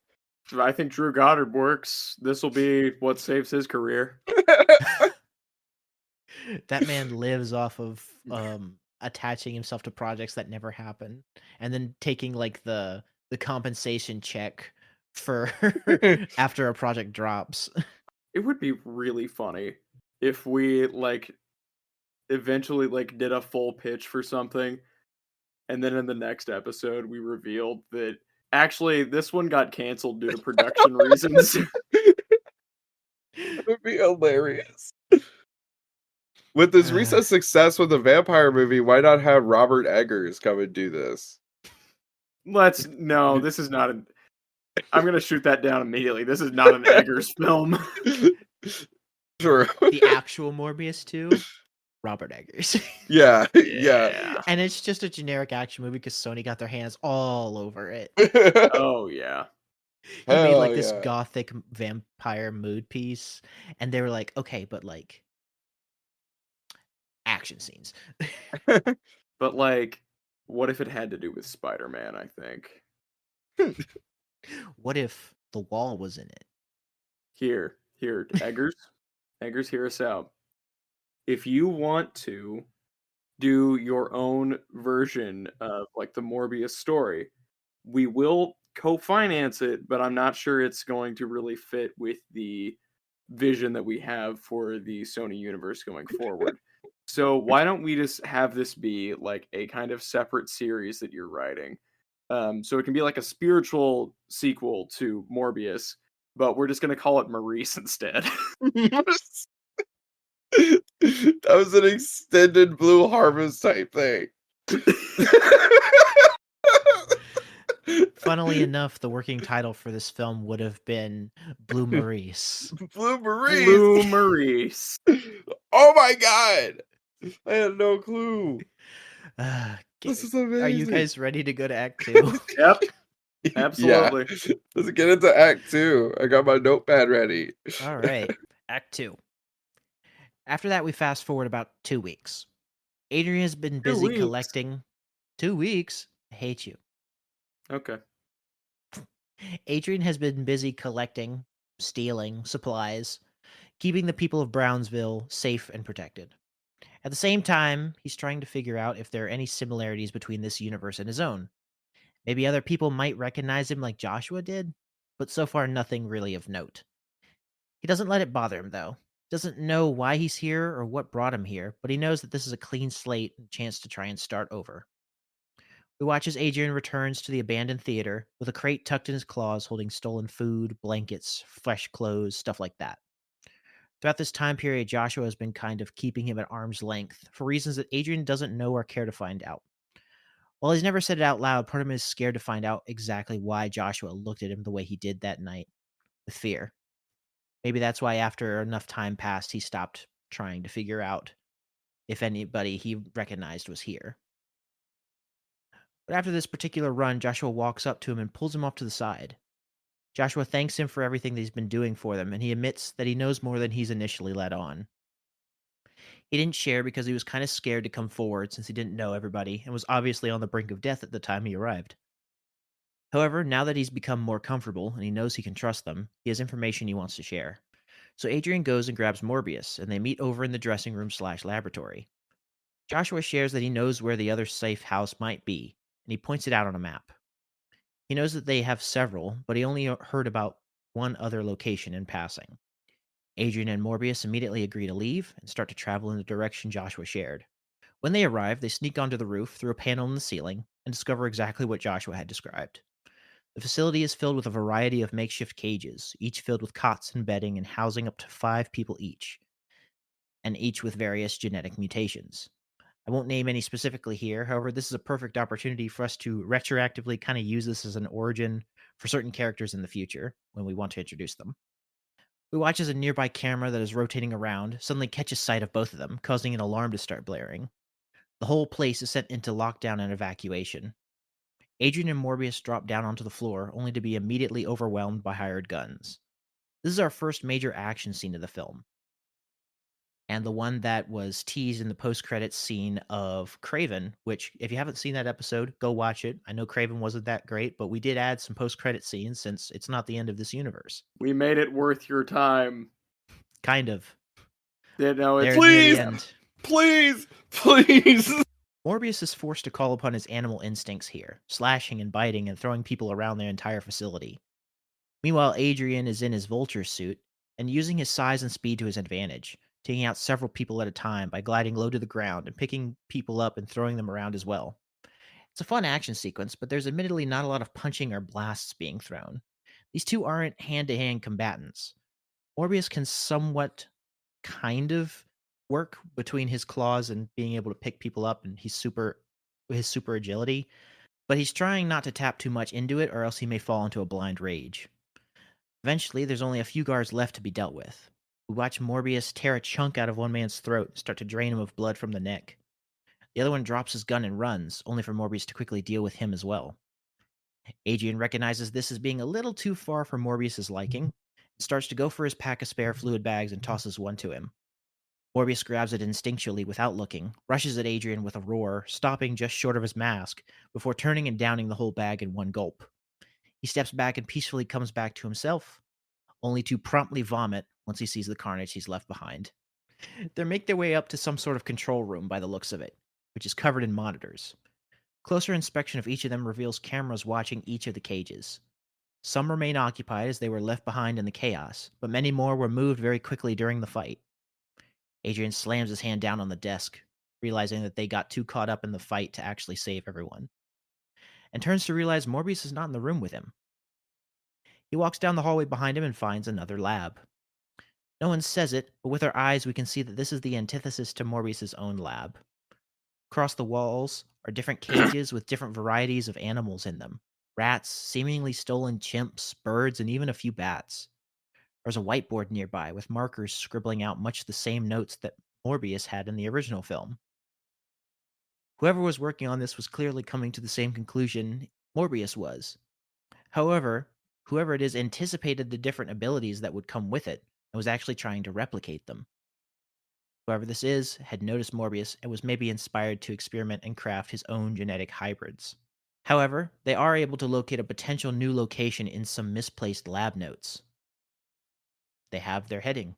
S2: I think Drew Goddard works. This will be what saves his career.
S1: That man lives off of attaching himself to projects that never happen, and then taking like the compensation check for after a project drops.
S2: It would be really funny if we like eventually like did a full pitch for something, and then in the next episode we revealed that actually this one got canceled due to production reasons.
S4: That would be hilarious. With this recent success with the vampire movie, why not have Robert Eggers come and do this?
S2: No, this is not a... I'm going to shoot that down immediately. This is not an Eggers film.
S4: True.
S1: The actual Morbius 2, Robert Eggers.
S4: Yeah.
S1: And it's just a generic action movie because Sony got their hands all over it.
S2: Oh, yeah.
S1: He made like this gothic vampire mood piece, and they were like, okay, but like action scenes.
S2: But like, what if it had to do with Spider-Man, I think?
S1: What if the wall was in it?
S2: Here, Eggers, hear us out. If you want to do your own version of like the Morbius story, we will co-finance it, but I'm not sure it's going to really fit with the vision that we have for the Sony universe going forward. So why don't we just have this be like a kind of separate series that you're writing? So it can be like a spiritual sequel to Morbius, but we're just going to call it Maurice instead.
S4: That was an extended Blue Harvest type thing.
S1: Funnily enough, the working title for this film would have been Blue Maurice.
S4: Blue Maurice.
S2: Blue Maurice.
S4: Oh my god! I had no clue. This is amazing.
S1: Are you guys ready to go to Act 2?
S2: Yep. Absolutely.
S4: Yeah. Let's get into Act 2. I got my notepad ready.
S1: All right. Act 2. After that, we fast forward about 2 weeks. Adrian has been busy collecting... 2 weeks? I hate you.
S2: Okay.
S1: Adrian has been busy collecting, stealing supplies, keeping the people of Brownsville safe and protected. At the same time, he's trying to figure out if there are any similarities between this universe and his own. Maybe other people might recognize him like Joshua did, but so far nothing really of note. He doesn't let it bother him, though. Doesn't know why he's here or what brought him here, but he knows that this is a clean slate and chance to try and start over. We watch as Adrian returns to the abandoned theater with a crate tucked in his claws holding stolen food, blankets, fresh clothes, stuff like that. Throughout this time period, Joshua has been kind of keeping him at arm's length for reasons that Adrian doesn't know or care to find out. While he's never said it out loud, part of him is scared to find out exactly why Joshua looked at him the way he did that night, with fear. Maybe that's why after enough time passed, he stopped trying to figure out if anybody he recognized was here. But after this particular run, Joshua walks up to him and pulls him off to the side. Joshua thanks him for everything that he's been doing for them, and he admits that he knows more than he's initially let on. He didn't share because he was kind of scared to come forward since he didn't know everybody and was obviously on the brink of death at the time he arrived. However, now that he's become more comfortable and he knows he can trust them, he has information he wants to share. So Adrian goes and grabs Morbius, and they meet over in the dressing room/laboratory. Joshua shares that he knows where the other safe house might be, and he points it out on a map. He knows that they have several, but he only heard about one other location in passing. Adrian and Morbius immediately agree to leave and start to travel in the direction Joshua shared. When they arrive, they sneak onto the roof through a panel in the ceiling and discover exactly what Joshua had described. The facility is filled with a variety of makeshift cages, each filled with cots and bedding and housing up to 5 people each, and each with various genetic mutations. I won't name any specifically here, however, this is a perfect opportunity for us to retroactively kind of use this as an origin for certain characters in the future when we want to introduce them. We watch as a nearby camera that is rotating around suddenly catches sight of both of them, causing an alarm to start blaring. The whole place is sent into lockdown and evacuation. Adrian and Morbius drop down onto the floor, only to be immediately overwhelmed by hired guns. This is our first major action scene of the film, and the one that was teased in the post-credits scene of Kraven, which, if you haven't seen that episode, go watch it. I know Kraven wasn't that great, but we did add some post-credit scenes since it's not the end of this universe.
S2: We made it worth your time.
S1: Kind of.
S2: Yeah, no, it's
S1: There near the end.
S4: Please! Please!
S1: Morbius is forced to call upon his animal instincts here, slashing and biting and throwing people around their entire facility. Meanwhile, Adrian is in his Vulture suit and using his size and speed to his advantage, taking out several people at a time by gliding low to the ground and picking people up and throwing them around as well. It's a fun action sequence, but there's admittedly not a lot of punching or blasts being thrown. These two aren't hand-to-hand combatants. Morbius can somewhat kind of work between his claws and being able to pick people up and his super agility, but he's trying not to tap too much into it or else he may fall into a blind rage. Eventually, there's only a few guards left to be dealt with. We watch Morbius tear a chunk out of one man's throat and start to drain him of blood from the neck. The other one drops his gun and runs, only for Morbius to quickly deal with him as well. Adrian recognizes this as being a little too far for Morbius' liking, and starts to go for his pack of spare fluid bags and tosses one to him. Morbius grabs it instinctually without looking, rushes at Adrian with a roar, stopping just short of his mask, before turning and downing the whole bag in one gulp. He steps back and peacefully comes back to himself, only to promptly vomit once he sees the carnage he's left behind. They make their way up to some sort of control room by the looks of it, which is covered in monitors. Closer inspection of each of them reveals cameras watching each of the cages. Some remain occupied as they were left behind in the chaos, but many more were moved very quickly during the fight. Adrian slams his hand down on the desk, realizing that they got too caught up in the fight to actually save everyone, and turns to realize Morbius is not in the room with him. He walks down the hallway behind him and finds another lab. No one says it, but with our eyes we can see that this is the antithesis to Morbius' own lab. Across the walls are different cages with different varieties of animals in them. Rats, seemingly stolen chimps, birds, and even a few bats. There's a whiteboard nearby with markers scribbling out much the same notes that Morbius had in the original film. Whoever was working on this was clearly coming to the same conclusion Morbius was. However, whoever it is anticipated the different abilities that would come with it and was actually trying to replicate them. Whoever this is had noticed Morbius and was maybe inspired to experiment and craft his own genetic hybrids. However, they are able to locate a potential new location in some misplaced lab notes. They have their heading.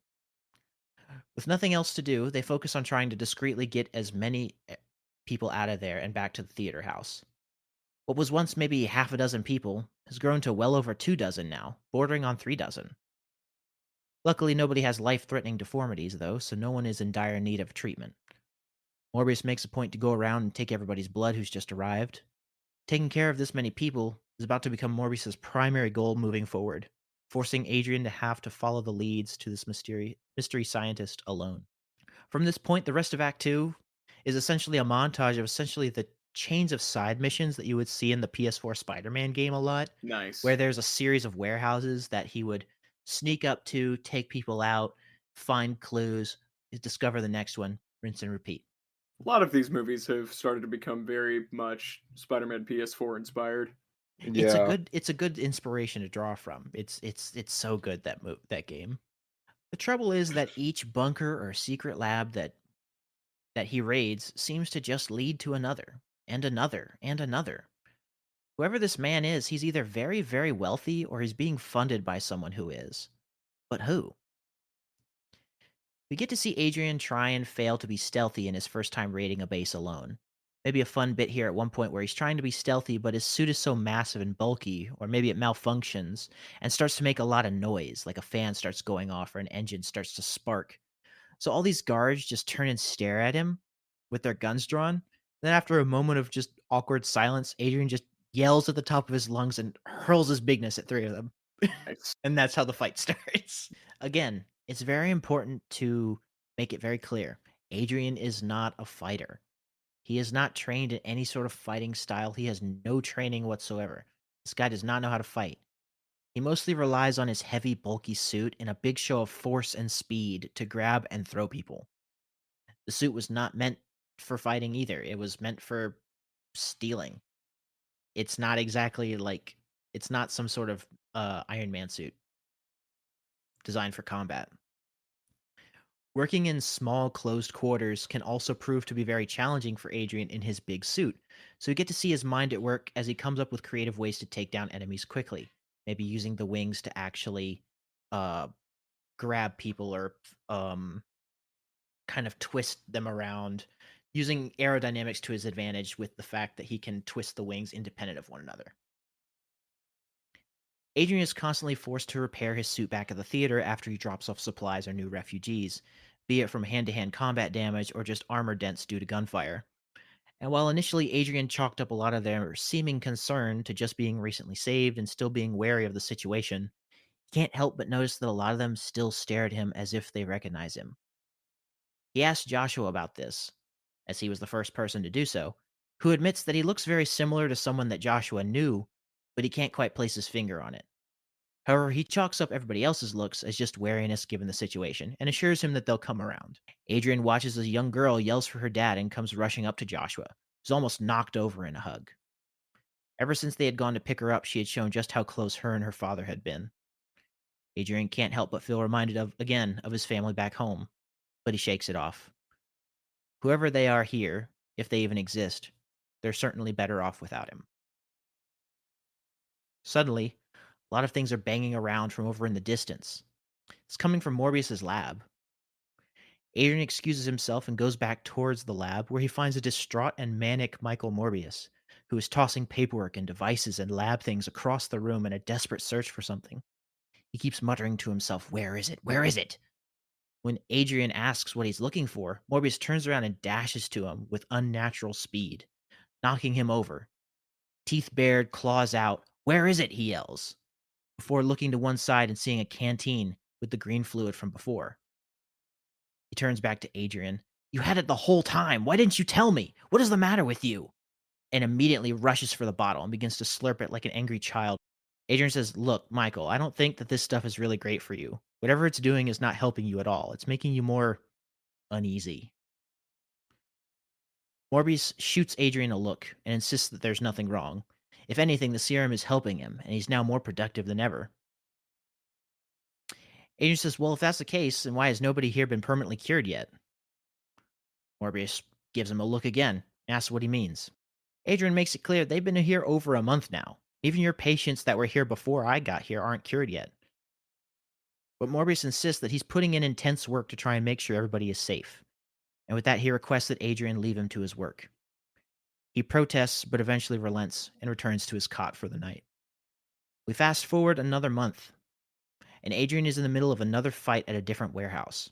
S1: With nothing else to do, they focus on trying to discreetly get as many people out of there and back to the theater house. What was once maybe half a dozen people has grown to well over 2 dozen now, bordering on 3 dozen. Luckily, nobody has life-threatening deformities, though, so no one is in dire need of treatment. Morbius makes a point to go around and take everybody's blood who's just arrived. Taking care of this many people is about to become Morbius's primary goal moving forward, forcing Adrian to have to follow the leads to this mystery scientist alone. From this point, the rest of Act 2 is essentially a montage of essentially the chains of side missions that you would see in the PS4 Spider-Man game a lot,
S2: Nice.
S1: where there's a series of warehouses that he would sneak up to, take people out, find clues, discover the next one, rinse and repeat.
S2: A lot of these movies have started to become very much Spider-Man PS4 inspired.
S4: Yeah.
S1: It's a good inspiration to draw from. It's so good, that game. The trouble is that each bunker or secret lab that he raids seems to just lead to another, and another, and another. Whoever this man is, he's either very, very wealthy or he's being funded by someone who is. But who? We get to see Adrian try and fail to be stealthy in his first time raiding a base alone. Maybe a fun bit here at one point where he's trying to be stealthy, but his suit is so massive and bulky, or maybe it malfunctions and starts to make a lot of noise, like a fan starts going off or an engine starts to spark. So all these guards just turn and stare at him with their guns drawn. Then after a moment of just awkward silence, Adrian just yells at the top of his lungs and hurls his bigness at 3 of them.
S2: Nice.
S1: And that's how the fight starts. Again, it's very important to make it very clear. Adrian is not a fighter. He is not trained in any sort of fighting style. He has no training whatsoever. This guy does not know how to fight. He mostly relies on his heavy, bulky suit and a big show of force and speed to grab and throw people. The suit was not meant for fighting either. It was meant for stealing. It's not exactly like it's not some sort of Iron Man suit designed for combat. Working in small, closed quarters can also prove to be very challenging for Adrian in his big suit, so we get to see his mind at work as he comes up with creative ways to take down enemies quickly, maybe using the wings to actually grab people or kind of twist them around, using aerodynamics to his advantage with the fact that he can twist the wings independent of one another. Adrian is constantly forced to repair his suit back at the theater after he drops off supplies or new refugees, be it from hand-to-hand combat damage or just armor dents due to gunfire. And while initially Adrian chalked up a lot of their seeming concern to just being recently saved and still being wary of the situation, he can't help but notice that a lot of them still stare at him as if they recognize him. He asked Joshua about this, as he was the first person to do so, who admits that he looks very similar to someone that Joshua knew, but he can't quite place his finger on it. However, he chalks up everybody else's looks as just wariness given the situation, and assures him that they'll come around. Adrian watches as a young girl yells for her dad and comes rushing up to Joshua, who's almost knocked over in a hug. Ever since they had gone to pick her up, she had shown just how close her and her father had been. Adrian can't help but feel reminded again of his family back home, but he shakes it off. Whoever they are here, if they even exist, they're certainly better off without him. Suddenly, a lot of things are banging around from over in the distance. It's coming from Morbius's lab. Adrian excuses himself and goes back towards the lab, where he finds a distraught and manic Michael Morbius, who is tossing paperwork and devices and lab things across the room in a desperate search for something. He keeps muttering to himself, "Where is it? Where is it?" When Adrian asks what he's looking for, Morbius turns around and dashes to him with unnatural speed, knocking him over. Teeth bared, claws out. "Where is it?" he yells, before looking to one side and seeing a canteen with the green fluid from before. He turns back to Adrian. "You had it the whole time. Why didn't you tell me? What is the matter with you?" And immediately rushes for the bottle and begins to slurp it like an angry child. Adrian says, "Look, Michael, I don't think that this stuff is really great for you. Whatever it's doing is not helping you at all. It's making you more uneasy." Morbius shoots Adrian a look and insists that there's nothing wrong. If anything, the serum is helping him, and he's now more productive than ever. Adrian says, "Well, if that's the case, then why has nobody here been permanently cured yet?" Morbius gives him a look again, asks what he means. Adrian makes it clear they've been here over a month now. Even your patients that were here before I got here aren't cured yet. But Morbius insists that he's putting in intense work to try and make sure everybody is safe. And with that, he requests that Adrian leave him to his work. He protests, but eventually relents and returns to his cot for the night. We fast forward another month, and Adrian is in the middle of another fight at a different warehouse.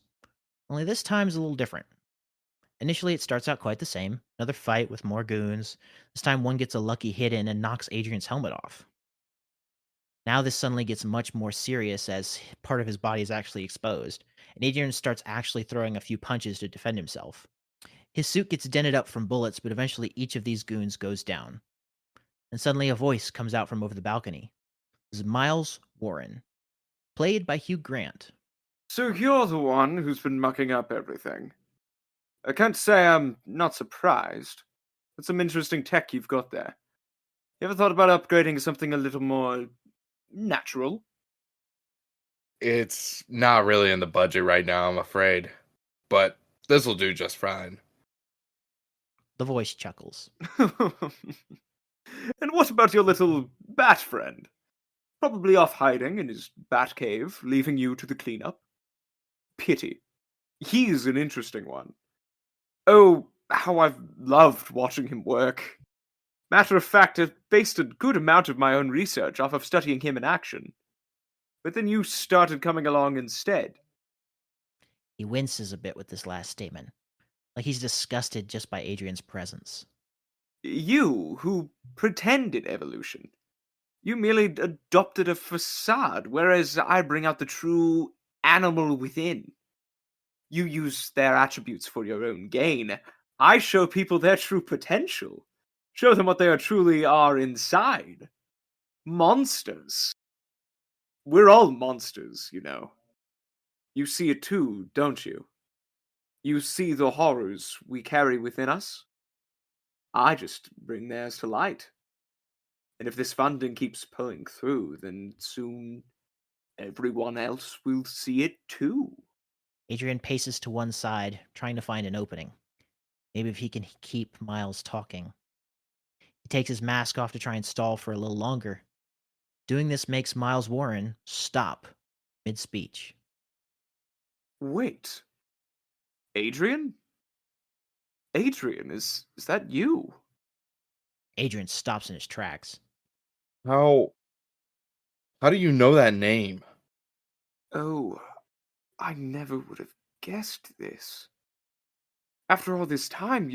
S1: Only this time is a little different. Initially, it starts out quite the same. Another fight with more goons. This time, one gets a lucky hit in and knocks Adrian's helmet off. Now, this suddenly gets much more serious as part of his body is actually exposed, and Adrian starts actually throwing a few punches to defend himself. His suit gets dented up from bullets, but eventually each of these goons goes down. And suddenly, a voice comes out from over the balcony. This is Miles Warren, played by Hugh Grant.
S2: So you're the one who's been mucking up everything. I can't say I'm not surprised. That's some interesting tech you've got there. You ever thought about upgrading to something a little more natural?
S4: It's not really in the budget right now, I'm afraid. But this will do just fine.
S1: The voice chuckles.
S2: And what about your little bat friend? Probably off hiding in his bat cave, leaving you to the cleanup. Pity. He's an interesting one. Oh, how I've loved watching him work. Matter of fact, I've based a good amount of my own research off of studying him in action. But then you started coming along instead.
S1: He winces a bit with this last statement, like he's disgusted just by Adrian's presence.
S2: You, who pretended evolution. You merely adopted a facade, whereas I bring out the true animal within. You use their attributes for your own gain. I show people their true potential. Show them what they truly are inside. Monsters. We're all monsters, you know. You see it too, don't you? You see the horrors we carry within us? I just bring theirs to light. And if this funding keeps pulling through, then soon everyone else will see it too.
S1: Adrian paces to one side, trying to find an opening. Maybe if he can keep Miles talking. He takes his mask off to try and stall for a little longer. Doing this makes Miles Warren stop mid-speech.
S2: Wait. Adrian? Adrian, is that you?
S1: Adrian stops in his tracks.
S4: How do you know that name?
S2: Oh, I never would have guessed this. After all this time,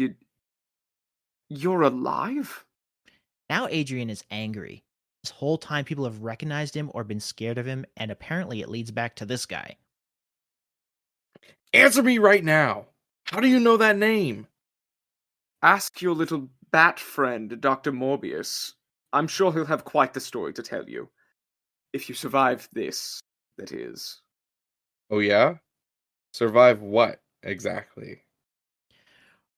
S2: you're alive?
S1: Now Adrian is angry. This whole time people have recognized him or been scared of him, and apparently it leads back to this guy.
S4: Answer me right now. How do you know that name?
S2: Ask your little bat friend, Dr. Morbius. I'm sure he'll have quite the story to tell you. If you survive this, that is.
S4: Oh yeah? Survive what, exactly?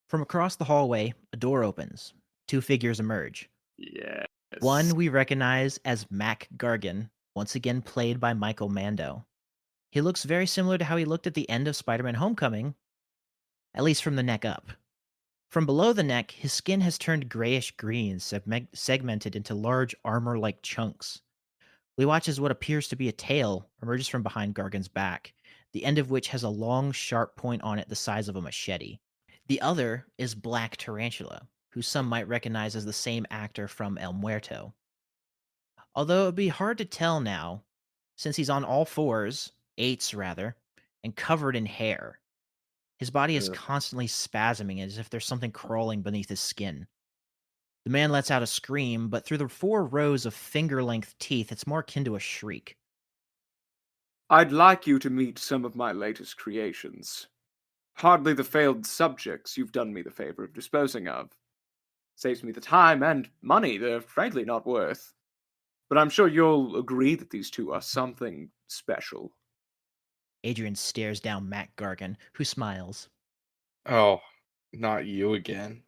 S1: From across the hallway, a door opens. Two figures emerge.
S2: Yes.
S1: One we recognize as Mac Gargan, once again played by Michael Mando. He looks very similar to how he looked at the end of Spider-Man Homecoming, at least from the neck up. From below the neck, his skin has turned grayish-green, segmented into large armor-like chunks. We watch as what appears to be a tail emerges from behind Gargan's back, the end of which has a long, sharp point on it the size of a machete. The other is Black Tarantula, who some might recognize as the same actor from El Muerto. Although it would be hard to tell now, since he's on all fours, eights rather, and covered in hair. His body is constantly spasming as if there's something crawling beneath his skin. The man lets out a scream, but through the 4 rows of finger-length teeth, it's more akin to a shriek.
S2: I'd like you to meet some of my latest creations. Hardly the failed subjects you've done me the favor of disposing of. Saves me the time and money they're frankly not worth. But I'm sure you'll agree that these two are something special.
S1: Adrian stares down Mac Gargan, who smiles.
S4: Oh, not you again.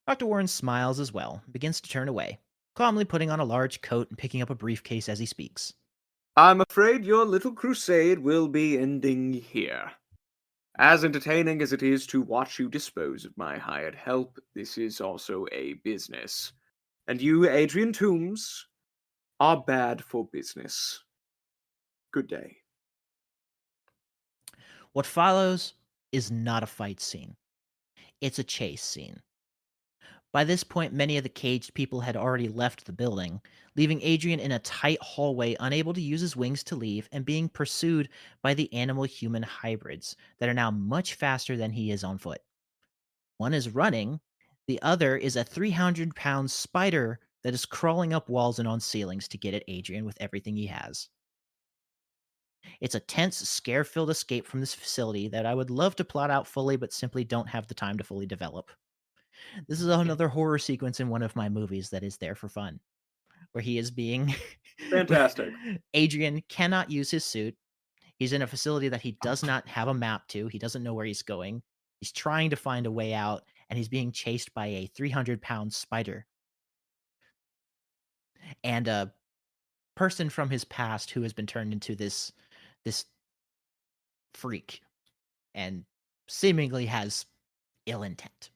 S1: Dr. Warren smiles as well, begins to turn away, calmly putting on a large coat and picking up a briefcase as he speaks.
S2: I'm afraid your little crusade will be ending here. As entertaining as it is to watch you dispose of my hired help, this is also a business. And you, Adrian Toomes, are bad for business. Good day.
S1: What follows is not a fight scene. It's a chase scene. By this point, many of the caged people had already left the building, leaving Adrian in a tight hallway, unable to use his wings to leave, and being pursued by the animal-human hybrids that are now much faster than he is on foot. One is running, the other is a 300-pound spider that is crawling up walls and on ceilings to get at Adrian with everything he has. It's a tense, scare-filled escape from this facility that I would love to plot out fully, but simply don't have the time to fully develop. This is another horror sequence in one of my movies that is there for fun, where he is being
S2: Fantastic.
S1: Adrian cannot use his suit. He's in a facility that he does not have a map to. He doesn't know where he's going. He's trying to find a way out, and he's being chased by a 300-pound spider. And a person from his past who has been turned into this freak and seemingly has ill intent.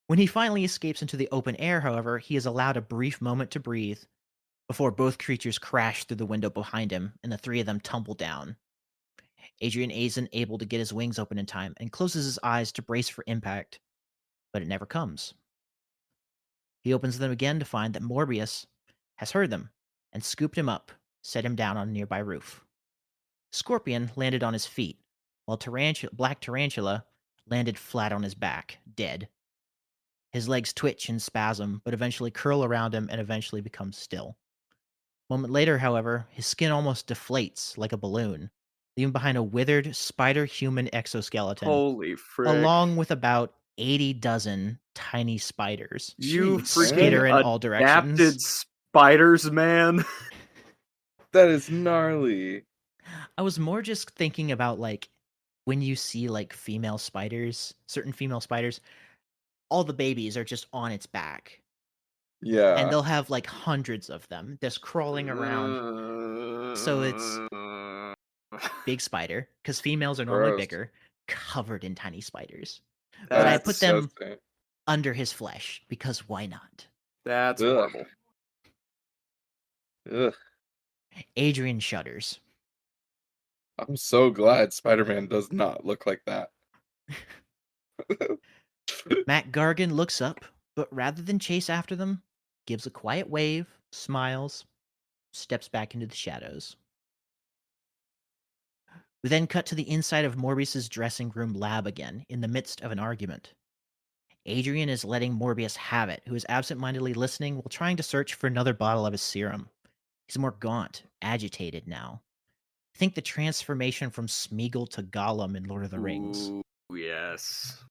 S1: When he finally escapes into the open air, however, he is allowed a brief moment to breathe before both creatures crash through the window behind him and the three of them tumble down. Adrian isn't able to get his wings open in time and closes his eyes to brace for impact, but it never comes. He opens them again to find that Morbius has heard them and scooped him up, set him down on a nearby roof. Scorpion landed on his feet, while Black Tarantula landed flat on his back, dead. His legs twitch and spasm, but eventually curl around him and eventually become still. A moment later, however, his skin almost deflates like a balloon, leaving behind a withered spider-human exoskeleton,
S2: Holy frick.
S1: along with about 80 dozen tiny spiders.
S2: You
S1: which skitter in all directions.
S2: Adapted spiders, man.
S4: That is gnarly.
S1: I was more just thinking about, like, when you see, like, female spiders, certain female spiders, all the babies are just on its back.
S4: Yeah.
S1: And they'll have, like, hundreds of them just crawling around. So it's big spider, because females are normally
S4: Gross.
S1: bigger, covered in tiny spiders.
S2: That's
S1: But I put
S4: so
S1: them
S4: sad.
S1: under his flesh, because why not?
S2: That's
S4: Ugh.
S2: horrible.
S4: Ugh.
S1: Adrian shudders.
S4: I'm so glad Spider-Man does not look like that.
S1: Matt Gargan looks up, but rather than chase after them, gives a quiet wave, smiles, steps back into the shadows. We then cut to the inside of Morbius's dressing room lab again, in the midst of an argument. Adrian is letting Morbius have it, who is absentmindedly listening while trying to search for another bottle of his serum. He's more gaunt, agitated now. I think the transformation from Smeagol to Gollum in Lord of the Rings.
S2: Ooh, yes.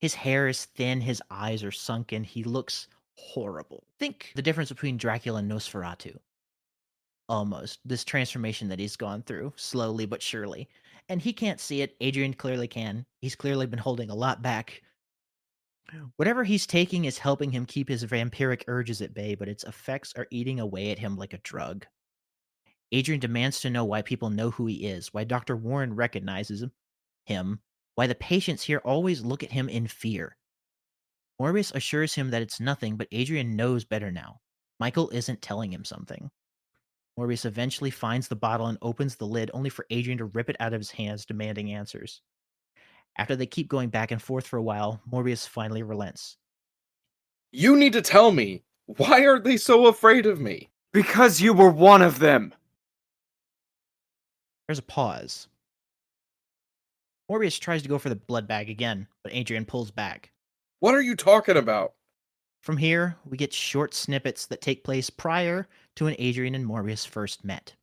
S1: His hair is thin, his eyes are sunken, he looks horrible. Think the difference between Dracula and Nosferatu. Almost. This transformation that he's gone through, slowly but surely. And he can't see it, Adrian clearly can. He's clearly been holding a lot back. Whatever he's taking is helping him keep his vampiric urges at bay, but its effects are eating away at him like a drug. Adrian demands to know why people know who he is, why Dr. Warren recognizes him, why the patients here always look at him in fear. Morbius assures him that it's nothing, but Adrian knows better now. Michael isn't telling him something. Morbius eventually finds the bottle and opens the lid, only for Adrian to rip it out of his hands, demanding answers. After they keep going back and forth for a while, Morbius finally relents.
S4: You need to tell me, why are they so afraid of me?
S2: Because you were one of them.
S1: There's a pause. Morbius tries to go for the blood bag again, but Adrian pulls back.
S4: What are you talking about?
S1: From here, we get short snippets that take place prior to when Adrian and Morbius first met.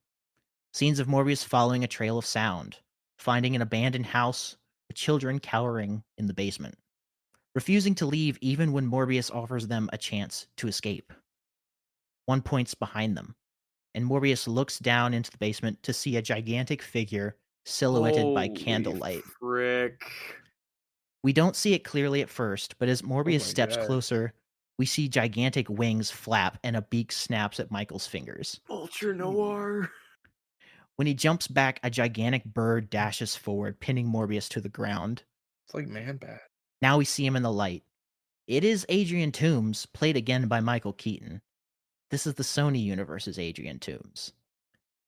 S1: Scenes of Morbius following a trail of sound, finding an abandoned house with children cowering in the basement, refusing to leave even when Morbius offers them a chance to escape. One points behind them, and Morbius looks down into the basement to see a gigantic figure silhouetted by candlelight.
S2: Frick.
S1: We don't see it clearly at first, but as Morbius steps
S4: God.
S1: closer, we see gigantic wings flap and a beak snaps at Michael's fingers.
S2: Vulture noir.
S1: When he jumps back, a gigantic bird dashes forward, pinning Morbius to the ground.
S4: It's like Man-Bat.
S1: Now we see him in the light. It is Adrian Toomes, played again by Michael Keaton. This is the Sony universe's Adrian Toomes.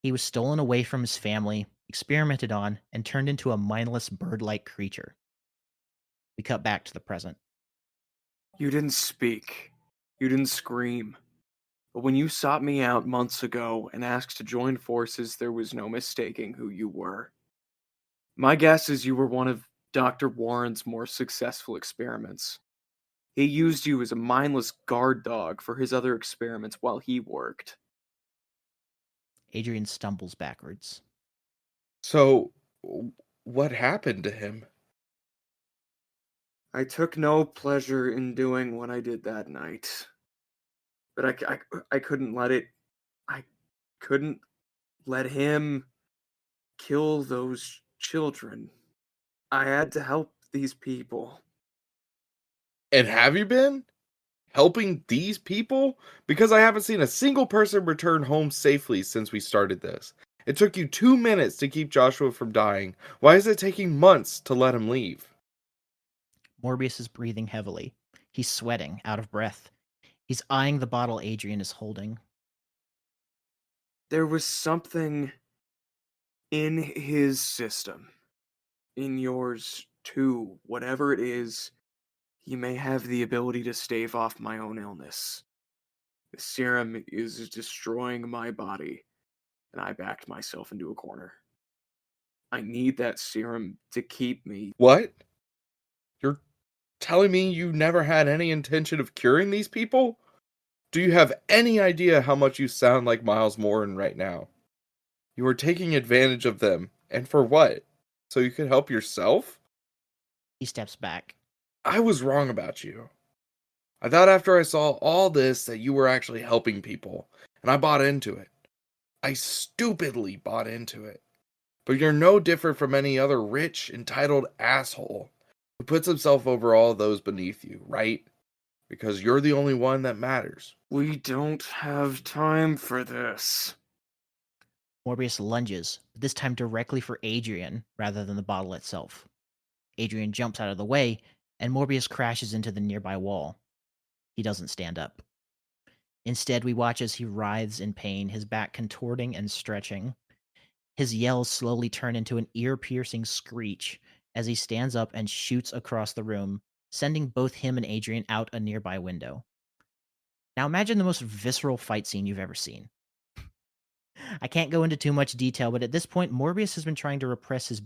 S1: He was stolen away from his family, experimented on, and turned into a mindless bird-like creature. We cut back to the present.
S2: You didn't speak. You didn't scream. But when you sought me out months ago and asked to join forces, there was no mistaking who you were. My guess is you were one of Dr. Warren's more successful experiments. He used you as a mindless guard dog for his other experiments while he worked.
S1: Adrian stumbles backwards.
S4: So, what happened to him?
S2: I took no pleasure in doing what I did that night. But I couldn't let it... I couldn't let him kill those children. I had to help these people.
S4: And have you been helping these people? Because I haven't seen a single person return home safely since we started this. It took you 2 minutes to keep Joshua from dying. Why is it taking months to let him leave?
S1: Morbius is breathing heavily. He's sweating, out of breath. He's eyeing the bottle Adrian is holding.
S2: There was something in his system. In yours, too. Whatever it is, he may have the ability to stave off my own illness. The serum is destroying my body, and I backed myself into a corner. I need that serum to keep me.
S4: What? You're telling me you never had any intention of curing these people? Do you have any idea how much you sound like Miles Morin right now? You are taking advantage of them, and for what? So you could help yourself?
S1: He steps back.
S4: I was wrong about you. I thought after I saw all this that you were actually helping people, and I bought into it. I stupidly bought into it. But you're no different from any other rich, entitled asshole who puts himself over all those beneath you, right? Because you're the only one that matters.
S2: We don't have time for this.
S1: Morbius lunges, but this time directly for Adrian rather than the bottle itself. Adrian jumps out of the way, and Morbius crashes into the nearby wall. He doesn't stand up. Instead, we watch as he writhes in pain, his back contorting and stretching. His yells slowly turn into an ear-piercing screech as he stands up and shoots across the room, sending both him and Adrian out a nearby window. Now imagine the most visceral fight scene you've ever seen. I can't go into too much detail, but at this point, Morbius has been trying to repress his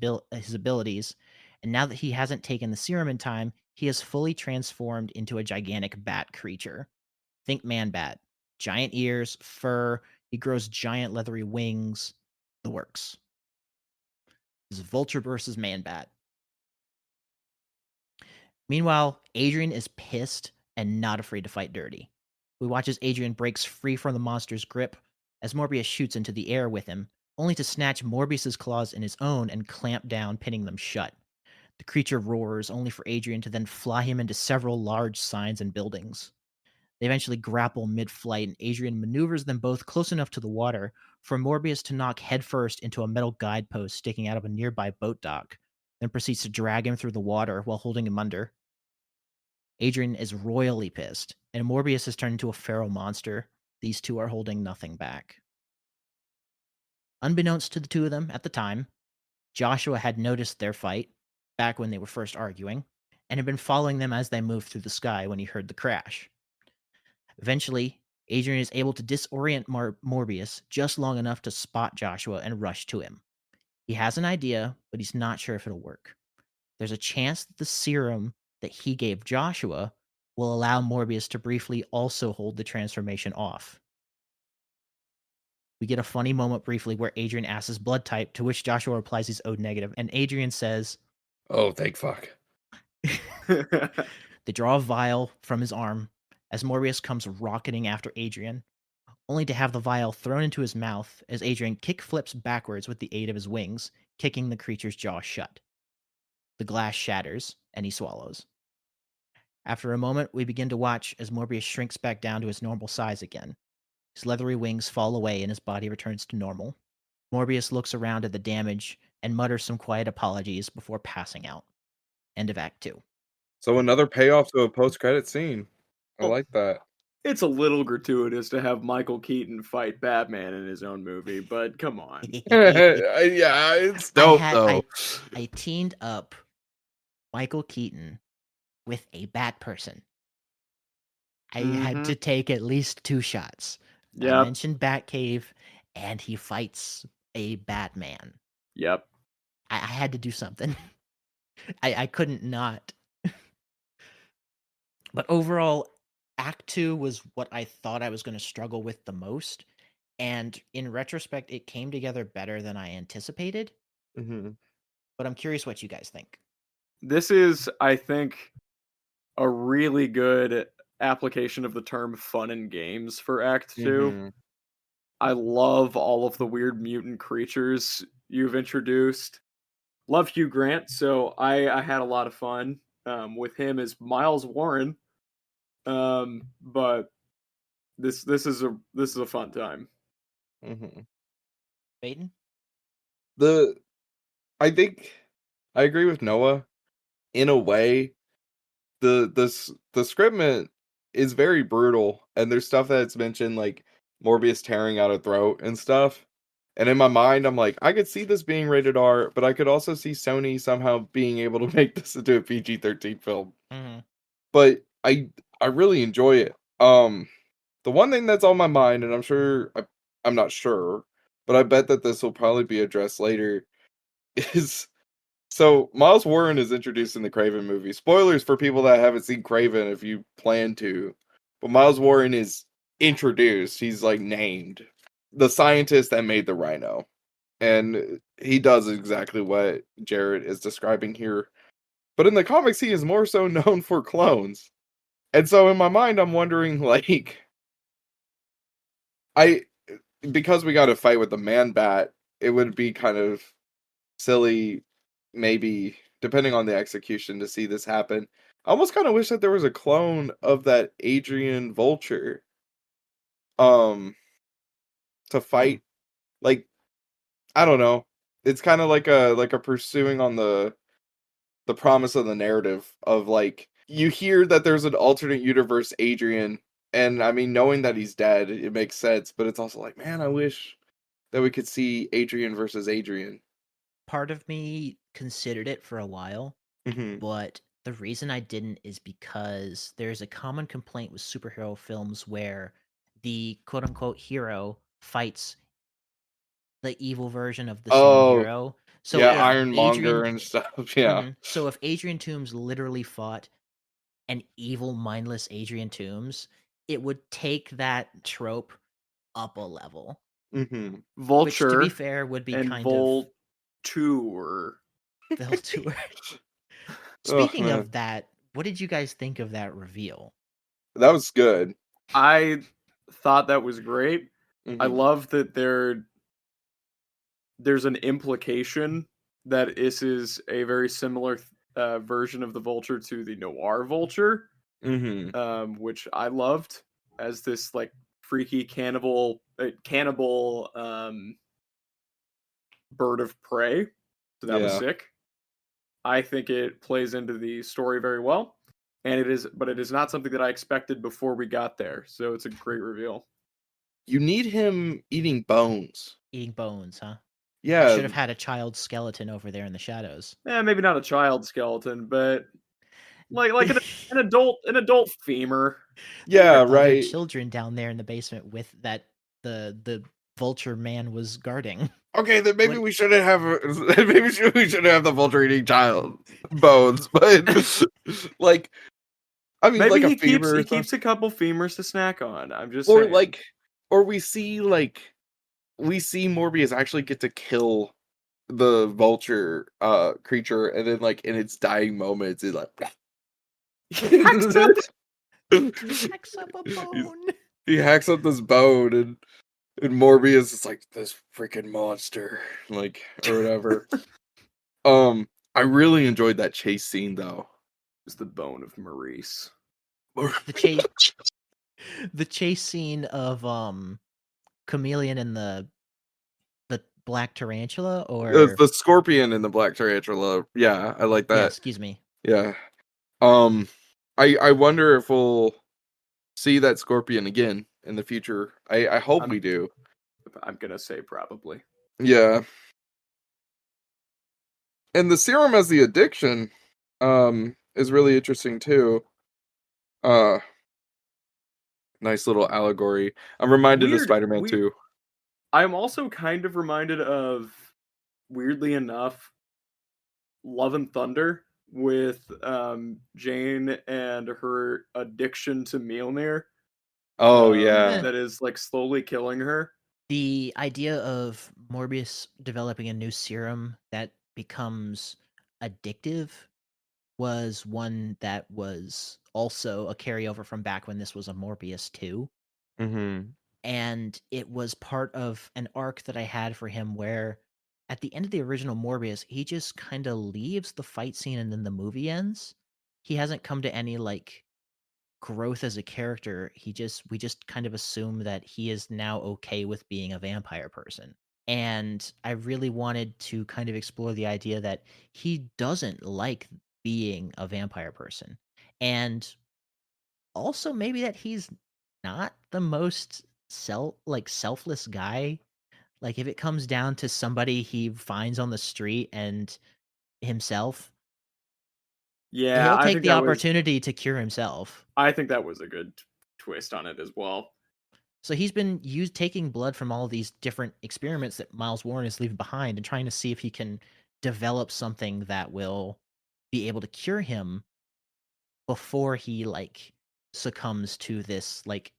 S1: abilities, and now that he hasn't taken the serum in time, he has fully transformed into a gigantic bat creature. Think Man-Bat. Giant ears, fur, he grows giant leathery wings. The works. This is Vulture versus Man-Bat. Meanwhile, Adrian is pissed and not afraid to fight dirty. We watch as Adrian breaks free from the monster's grip as Morbius shoots into the air with him, only to snatch Morbius's claws in his own and clamp down, pinning them shut. The creature roars, only for Adrian to then fly him into several large signs and buildings. They eventually grapple mid-flight, and Adrian maneuvers them both close enough to the water for Morbius to knock headfirst into a metal guidepost sticking out of a nearby boat dock, then proceeds to drag him through the water while holding him under. Adrian is royally pissed, and Morbius has turned into a feral monster. These two are holding nothing back. Unbeknownst to the two of them at the time, Joshua had noticed their fight back when they were first arguing, and had been following them as they moved through the sky when he heard the crash. Eventually, Adrian is able to disorient Morbius just long enough to spot Joshua and rush to him. He has an idea, but he's not sure if it'll work. There's a chance that the serum that he gave Joshua will allow Morbius to briefly also hold the transformation off. We get a funny moment briefly where Adrian asks his blood type, to which Joshua replies he's O negative, and Adrian says,
S4: "Oh, thank fuck."
S1: They draw a vial from his arm as Morbius comes rocketing after Adrian, only to have the vial thrown into his mouth as Adrian kick-flips backwards with the aid of his wings, kicking the creature's jaw shut. The glass shatters, and he swallows. After a moment, we begin to watch as Morbius shrinks back down to his normal size again. His leathery wings fall away and his body returns to normal. Morbius looks around at the damage and mutters some quiet apologies before passing out. End of Act 2.
S4: So another payoff to a post-credit scene. I
S2: Well,
S4: like that.
S2: it's a little gratuitous to have Michael Keaton fight Batman in his own movie, but come on.
S4: Yeah, it's dope though.
S1: I teamed up Michael Keaton with a bat person. I had to take at least 2 shots. I
S2: Yep.
S1: mentioned Batcave, and he fights a Batman.
S2: Yep.
S1: I had to do something. I couldn't not. But overall, Act 2 was what I thought I was going to struggle with the most. And in retrospect, it came together better than I anticipated.
S4: Mm-hmm.
S1: But I'm curious what you guys think.
S2: This is, I think, a really good application of the term fun and games for Act 2.
S4: Mm-hmm.
S2: I love all of the weird mutant creatures you've introduced. Love Hugh Grant, so I had a lot of fun with him as Miles Warren. But this is a fun time.
S4: Mm-hmm.
S1: Baden?
S4: I think I agree with Noah in a way. The scriptment is very brutal, and there's stuff that's mentioned like Morbius tearing out a throat and stuff. And in my mind, I'm like, I could see this being rated R, but I could also see Sony somehow being able to make this into a PG-13 film.
S1: Mm-hmm.
S4: But I really enjoy it. The one thing that's on my mind, and I'm not sure, but I bet that this will probably be addressed later, is so Miles Warren is introduced in the Craven movie. Spoilers for people that haven't seen Craven if you plan to. But Miles Warren is introduced. He's like named the scientist that made the rhino. And he does exactly what Jarrett is describing here. But in the comics, he is more so known for clones. And so in my mind, I'm wondering, like, because we got to fight with the man bat, it would be kind of silly, maybe, depending on the execution, to see this happen. I almost kind of wish that there was a clone of that Adrian Vulture to fight. Like, I don't know. It's kind of like a pursuing on the promise of the narrative of, like, you hear that there's an alternate universe Adrian, and I mean, knowing that he's dead, it makes sense, but it's also like, man, I wish that we could see Adrian versus Adrian.
S1: Part of me considered it for a while, but the reason I didn't is because there's a common complaint with superhero films where the quote-unquote hero fights the evil version of the same hero. So
S4: yeah,
S1: if
S4: Ironmonger and stuff. Yeah.
S1: So if Adrian Toomes literally fought an evil, mindless Adrian Toomes, it would take that trope up a level.
S2: Vulture,
S1: which, to be fair, would be
S2: and
S1: kind
S2: Vulture.
S1: Vulture. Speaking of that, what did you guys think of that reveal?
S4: That was good.
S2: I thought that was great. I love that there's an implication that this is a very similar version of the Vulture to the Noir Vulture, which I loved as this like freaky cannibal bird of prey. So that was sick. I think it plays into the story very well, and it is not something that I expected before we got there. So it's a great reveal.
S4: You need him eating bones.
S1: Eating bones, huh?
S4: Yeah.
S1: I should have had a child skeleton over there in the shadows.
S2: Maybe not a child skeleton, but like an adult femur.
S4: Yeah,
S1: right. Children down there in the basement with that the Vulture man was guarding.
S4: Okay, then maybe we shouldn't have we shouldn't have the Vulture eating child bones, but like, I mean,
S2: maybe
S4: like
S2: he keeps a couple femurs to snack on. I'm just
S4: or
S2: saying.
S4: we see Morbius actually get to kill the Vulture creature, and then like in its dying moments, it like
S2: he
S1: hacks up a bone.
S4: He hacks up this bone, and Morbius is like, this freaking monster, like, or whatever. I really enjoyed that chase scene though.
S2: It's the bone of Maurice.
S1: The chase scene of Chameleon and the black tarantula,
S4: It's
S1: or
S4: the scorpion and the black tarantula. Yeah, I like
S1: yeah,
S4: that.
S1: excuse me.
S4: Yeah. I wonder if we'll see that scorpion again in the future. I hope we do.
S2: I'm gonna say probably.
S4: Yeah. And the serum as the addiction is really interesting too. Uh Nice little allegory. I'm reminded of Spider-Man 2.
S2: I'm also kind of reminded of, weirdly enough, Love and Thunder with Jane and her addiction to Mjolnir.
S4: Oh yeah.
S2: That is like slowly killing her.
S1: The idea of Morbius developing a new serum that becomes addictive was one that was also a carryover from back when this was a Morbius 2.
S4: Mm-hmm.
S1: And it was part of an arc that I had for him where at the end of the original Morbius, he just kind of leaves the fight scene and then the movie ends. He hasn't come to any like growth as a character. We just kind of assume that he is now okay with being a vampire person. And I really wanted to kind of explore the idea that he doesn't like being a vampire person. And also maybe that he's not the most selfless guy. Like if it comes down to somebody he finds on the street and himself,
S2: Yeah,
S1: he'll
S2: I
S1: take
S2: think
S1: the
S2: that was.
S1: opportunity to cure himself.
S2: I think that was a good twist on it as well.
S1: So he's been taking blood from all these different experiments that Miles Warren is leaving behind and trying to see if he can develop something that will be able to cure him before he like succumbs to this like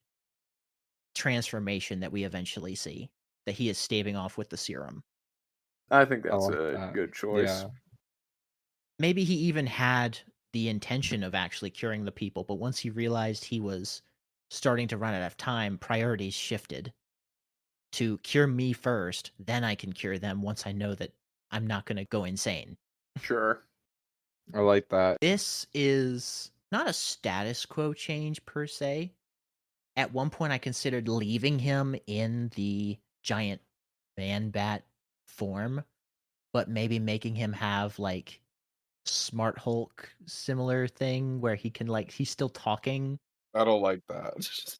S1: transformation that we eventually see that he is staving off with the serum.
S2: I think
S4: I
S2: that's
S4: like
S2: a
S4: that.
S2: good choice.
S4: Yeah.
S1: Maybe he even had the intention of actually curing the people, but once he realized he was starting to run out of time, priorities shifted to cure me first, then I can cure them once I know that I'm not going to go insane.
S2: Sure.
S4: I like that.
S1: This is not a status quo change per se. At one point, I considered leaving him in the giant man bat form, but maybe making him have like Smart Hulk similar thing where he can like he's still talking.
S4: I don't like that.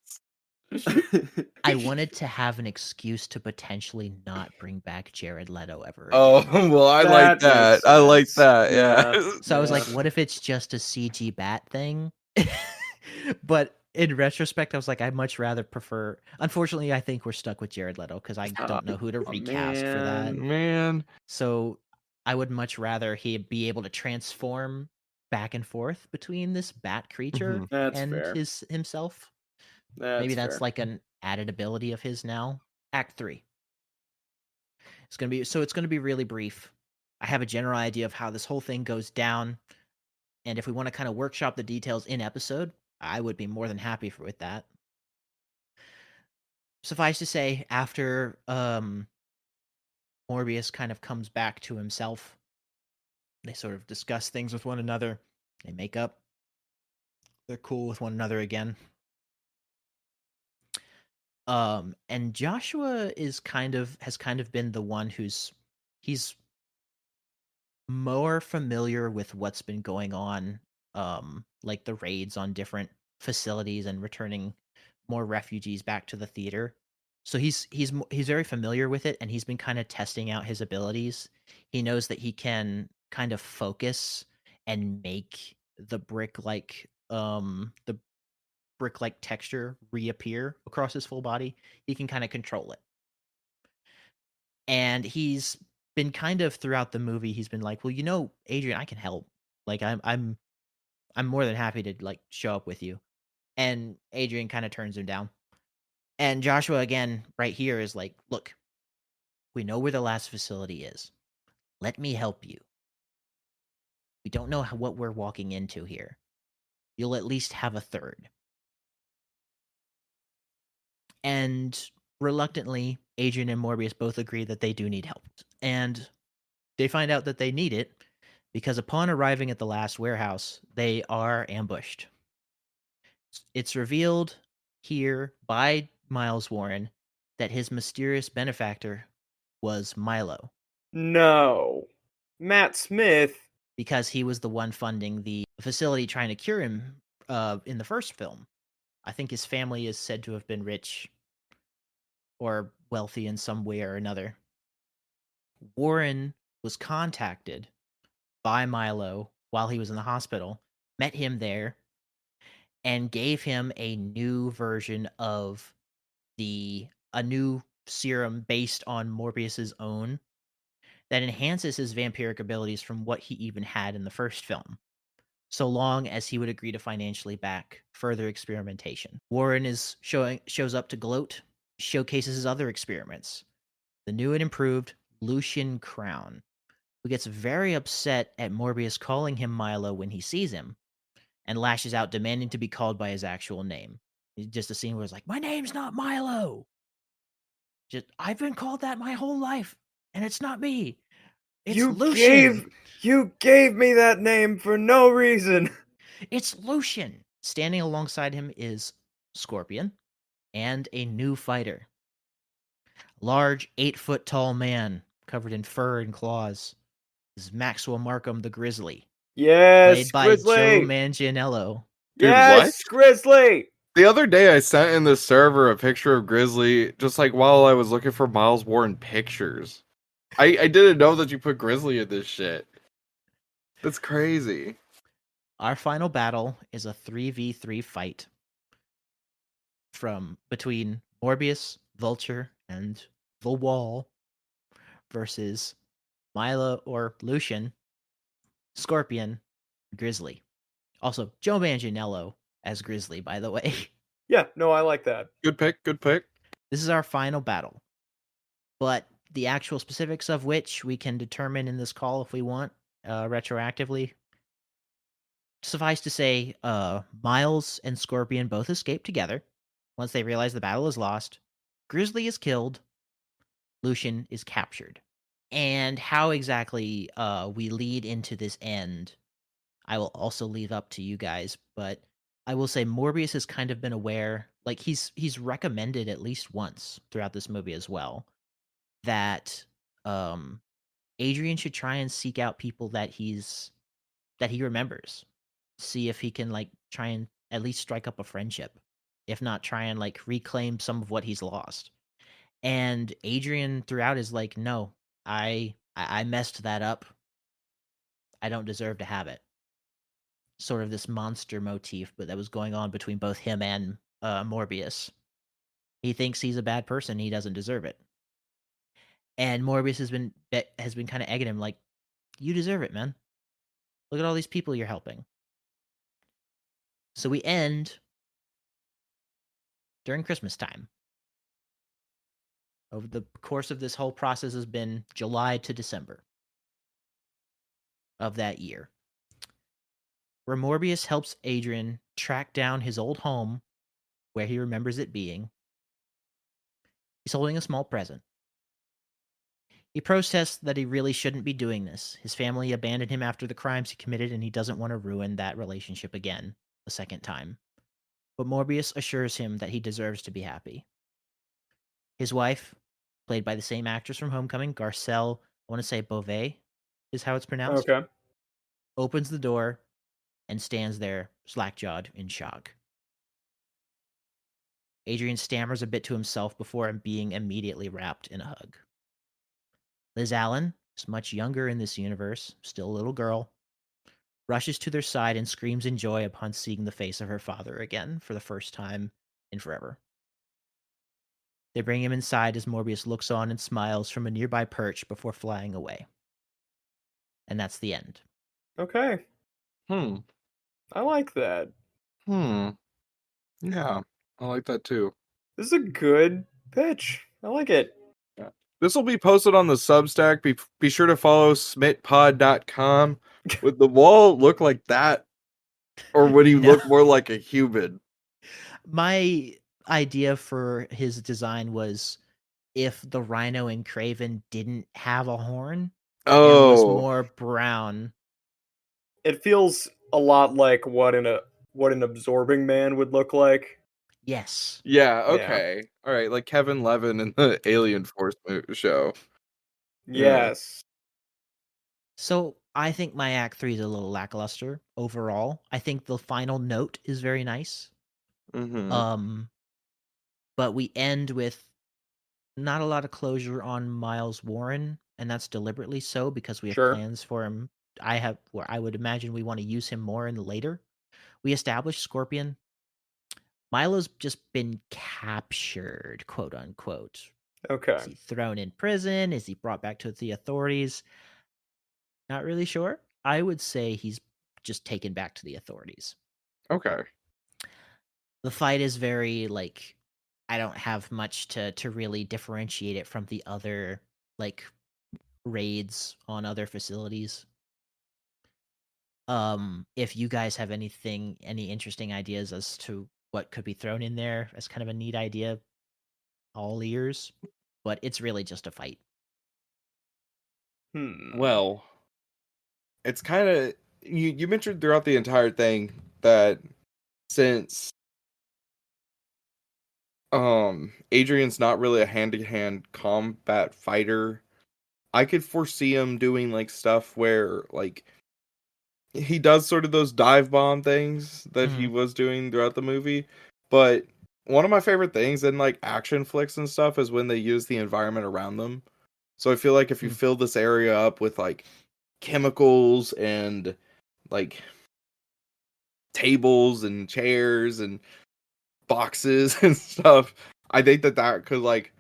S1: I wanted to have an excuse to potentially not bring back Jared Leto ever again.
S4: Oh, well, I like
S2: That makes
S4: that. I like
S2: sense.
S4: that.
S2: Yeah.
S4: Yeah.
S1: So I was like,
S2: Yeah.
S1: what if it's just a CG bat thing? But in retrospect, I was like, I'd much rather prefer. Unfortunately, I think we're stuck with Jared Leto because I don't know who to recast for that.
S4: Man.
S1: So I would much rather he be able to transform back and forth between this bat creature
S2: That's
S1: and
S2: fair.
S1: himself.
S2: That's
S1: Maybe that's
S2: fair.
S1: like an added ability of his now. Act 3. It's gonna be really brief. I have a general idea of how this whole thing goes down, and if we want to kind of workshop the details in episode, I would be more than happy with that. Suffice to say, after Morbius kind of comes back to himself, they sort of discuss things with one another. They make up. They're cool with one another again. And Joshua has kind of been the one he's more familiar with what's been going on, like the raids on different facilities and returning more refugees back to the theater. So he's very familiar with it, and he's been kind of testing out his abilities. He knows that he can kind of focus and make the brick-like texture reappear across his full body. He can kind of control it. And he's been kind of throughout the movie, he's been like, "Well, Adrian, I can help. Like I'm more than happy to like show up with you." And Adrian kind of turns him down. And Joshua again right here is like, "Look, we know where the last facility is. Let me help you. We don't know what we're walking into here. You'll at least have a third." And reluctantly, Adrian and Morbius both agree that they do need help. And they find out that they need it because upon arriving at the last warehouse, they are ambushed. It's revealed here by Miles Warren that his mysterious benefactor was Milo.
S2: No. Matt Smith?
S1: Because he was the one funding the facility trying to cure him in the first film. I think his family is said to have been rich or wealthy in some way or another. Warren was contacted by Milo while he was in the hospital, met him there, and gave him a new version of a new serum based on Morbius's own that enhances his vampiric abilities from what he even had in the first film, so long as he would agree to financially back further experimentation. Warren shows up to gloat, showcases his other experiments, the new and improved Lucian crown, who gets very upset at Morbius calling him Milo when he sees him, and lashes out demanding to be called by his actual name. Just a scene where it's like, my name's not Milo! I've been called that my whole life, and it's not me. It's Lucian.
S2: You gave me that name for no reason.
S1: It's Lucian. Standing alongside him is Scorpion and a new fighter. Large, 8-foot-tall man covered in fur and claws. This is Maxwell Markham the Grizzly.
S2: Yes,
S1: played by
S2: Grizzly.
S1: Joe Manganiello.
S4: Dude,
S2: yes,
S4: what?
S2: Grizzly.
S4: The other day I sent in the server a picture of Grizzly just like while I was looking for Miles Warren pictures. I didn't know that you put Grizzly in this shit. That's crazy.
S1: Our final battle is a 3v3 fight between Morbius, Vulture, and the Wall versus Milo or Lucian, Scorpion, Grizzly. Also, Joe Manganiello as Grizzly, by the way.
S2: Yeah, no, I like that.
S4: Good pick, good pick.
S1: This is our final battle. But the actual specifics of which we can determine in this call if we want, retroactively. Suffice to say, Miles and Scorpion both escape together. Once they realize the battle is lost, Grizzly is killed, Lucian is captured. And how exactly we lead into this end, I will also leave up to you guys, but I will say Morbius has kind of been aware, like he's recommended at least once throughout this movie as well, that Adrian should try and seek out people that he remembers. See if he can like try and at least strike up a friendship. If not, try and like reclaim some of what he's lost. And Adrian throughout is like, no, I messed that up. I don't deserve to have it. Sort of this monster motif, but that was going on between both him and Morbius. He thinks he's a bad person. He doesn't deserve it. And Morbius has been kind of egging him like, you deserve it, man. Look at all these people you're helping. So we end during Christmas time. Over the course of this whole process has been July to December of that year, where Morbius helps Adrian track down his old home where he remembers it being. He's holding a small present. He protests that he really shouldn't be doing this. His family abandoned him after the crimes he committed, and he doesn't want to ruin that relationship again a second time. But Morbius assures him that he deserves to be happy. His wife, played by the same actress from Homecoming, Garcelle, I want to say Beauvais is how it's pronounced,
S2: Okay.
S1: opens the door and stands there, slack-jawed, in shock. Adrian stammers a bit to himself before being immediately wrapped in a hug. Liz Allen is much younger in this universe, still a little girl, rushes to their side and screams in joy upon seeing the face of her father again for the first time in forever. They bring him inside as Morbius looks on and smiles from a nearby perch before flying away. And that's the end.
S2: Okay. I like that.
S4: Yeah, I like that too.
S2: This is a good pitch. I like it.
S4: This will be posted on the Substack. Be sure to follow smitpod.com. Would the wall look like that? Or would he look more like a human?
S1: My idea for his design was if the Rhino and Kraven didn't have a horn and was more brown.
S2: It feels a lot like what an absorbing man would look like.
S1: Yes.
S4: Yeah, okay. Yeah. All right, like Kevin Levin in the Alien Force show.
S2: Yes.
S1: So I think my Act 3 is a little lackluster overall. I think the final note is very nice.
S4: Mm-hmm.
S1: But we end with not a lot of closure on Miles Warren, and that's deliberately so because we have
S2: Sure.
S1: plans for him. I would imagine we want to use him more in later. We established Scorpion. Milo's just been captured, quote unquote.
S2: Okay.
S1: Is he thrown in prison? Is he brought back to the authorities? Not really sure. I would say he's just taken back to the authorities.
S4: Okay.
S1: The fight is very like I don't have much to really differentiate it from the other like raids on other facilities. If you guys have any interesting ideas as to what could be thrown in there as kind of a neat idea, all ears. But it's really just a fight.
S4: Well, it's kind of you mentioned throughout the entire thing that since Adrian's not really a hand-to-hand combat fighter, I could foresee him doing like stuff where like he does sort of those dive bomb things that he was doing throughout the movie. But one of my favorite things in like action flicks and stuff is when they use the environment around them. So I feel like if you fill this area up with like chemicals and like tables and chairs and boxes and stuff, I think that could like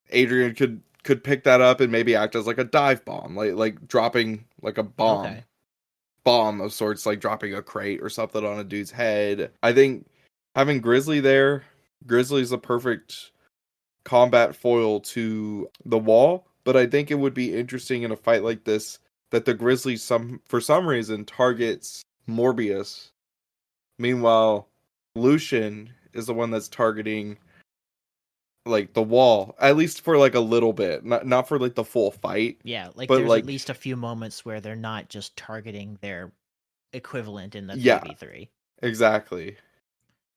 S4: Adrian could pick that up and maybe act as like a dive bomb, like dropping like a bomb of sorts, like dropping a crate or something on a dude's head. I think having Grizzly's a perfect combat foil to the wall, but I think it would be interesting in a fight like this that the Grizzly for some reason targets Morbius. Meanwhile, Lucian is the one that's targeting like the wall, at least for like a little bit, not for like the full fight.
S1: Yeah, like
S4: but
S1: there's
S4: like
S1: at least a few moments where they're not just targeting their equivalent in the
S4: yeah,
S1: 3v3.
S4: exactly.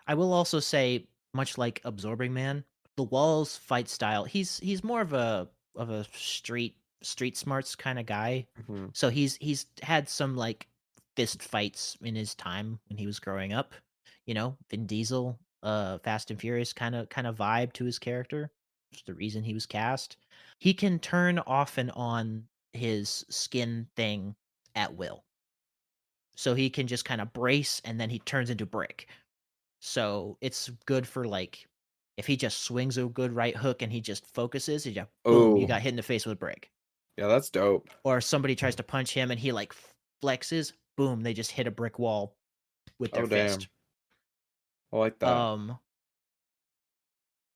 S1: I will also say, much like Absorbing Man, the Wall's fight style, he's more of a street smarts kind of guy.
S4: Mm-hmm.
S1: So he's had some like fist fights in his time when he was growing up. You know, Vin Diesel, Fast and Furious kind of vibe to his character. It's the reason he was cast. He can turn off and on his skin thing at will. So he can just kind of brace and then he turns into brick. So it's good for like if he just swings a good right hook and he just focuses, he just boom, you got hit in the face with a brick.
S4: Yeah, that's dope.
S1: Or somebody tries to punch him and he like flexes, boom, they just hit a brick wall with their fist.
S4: I like that.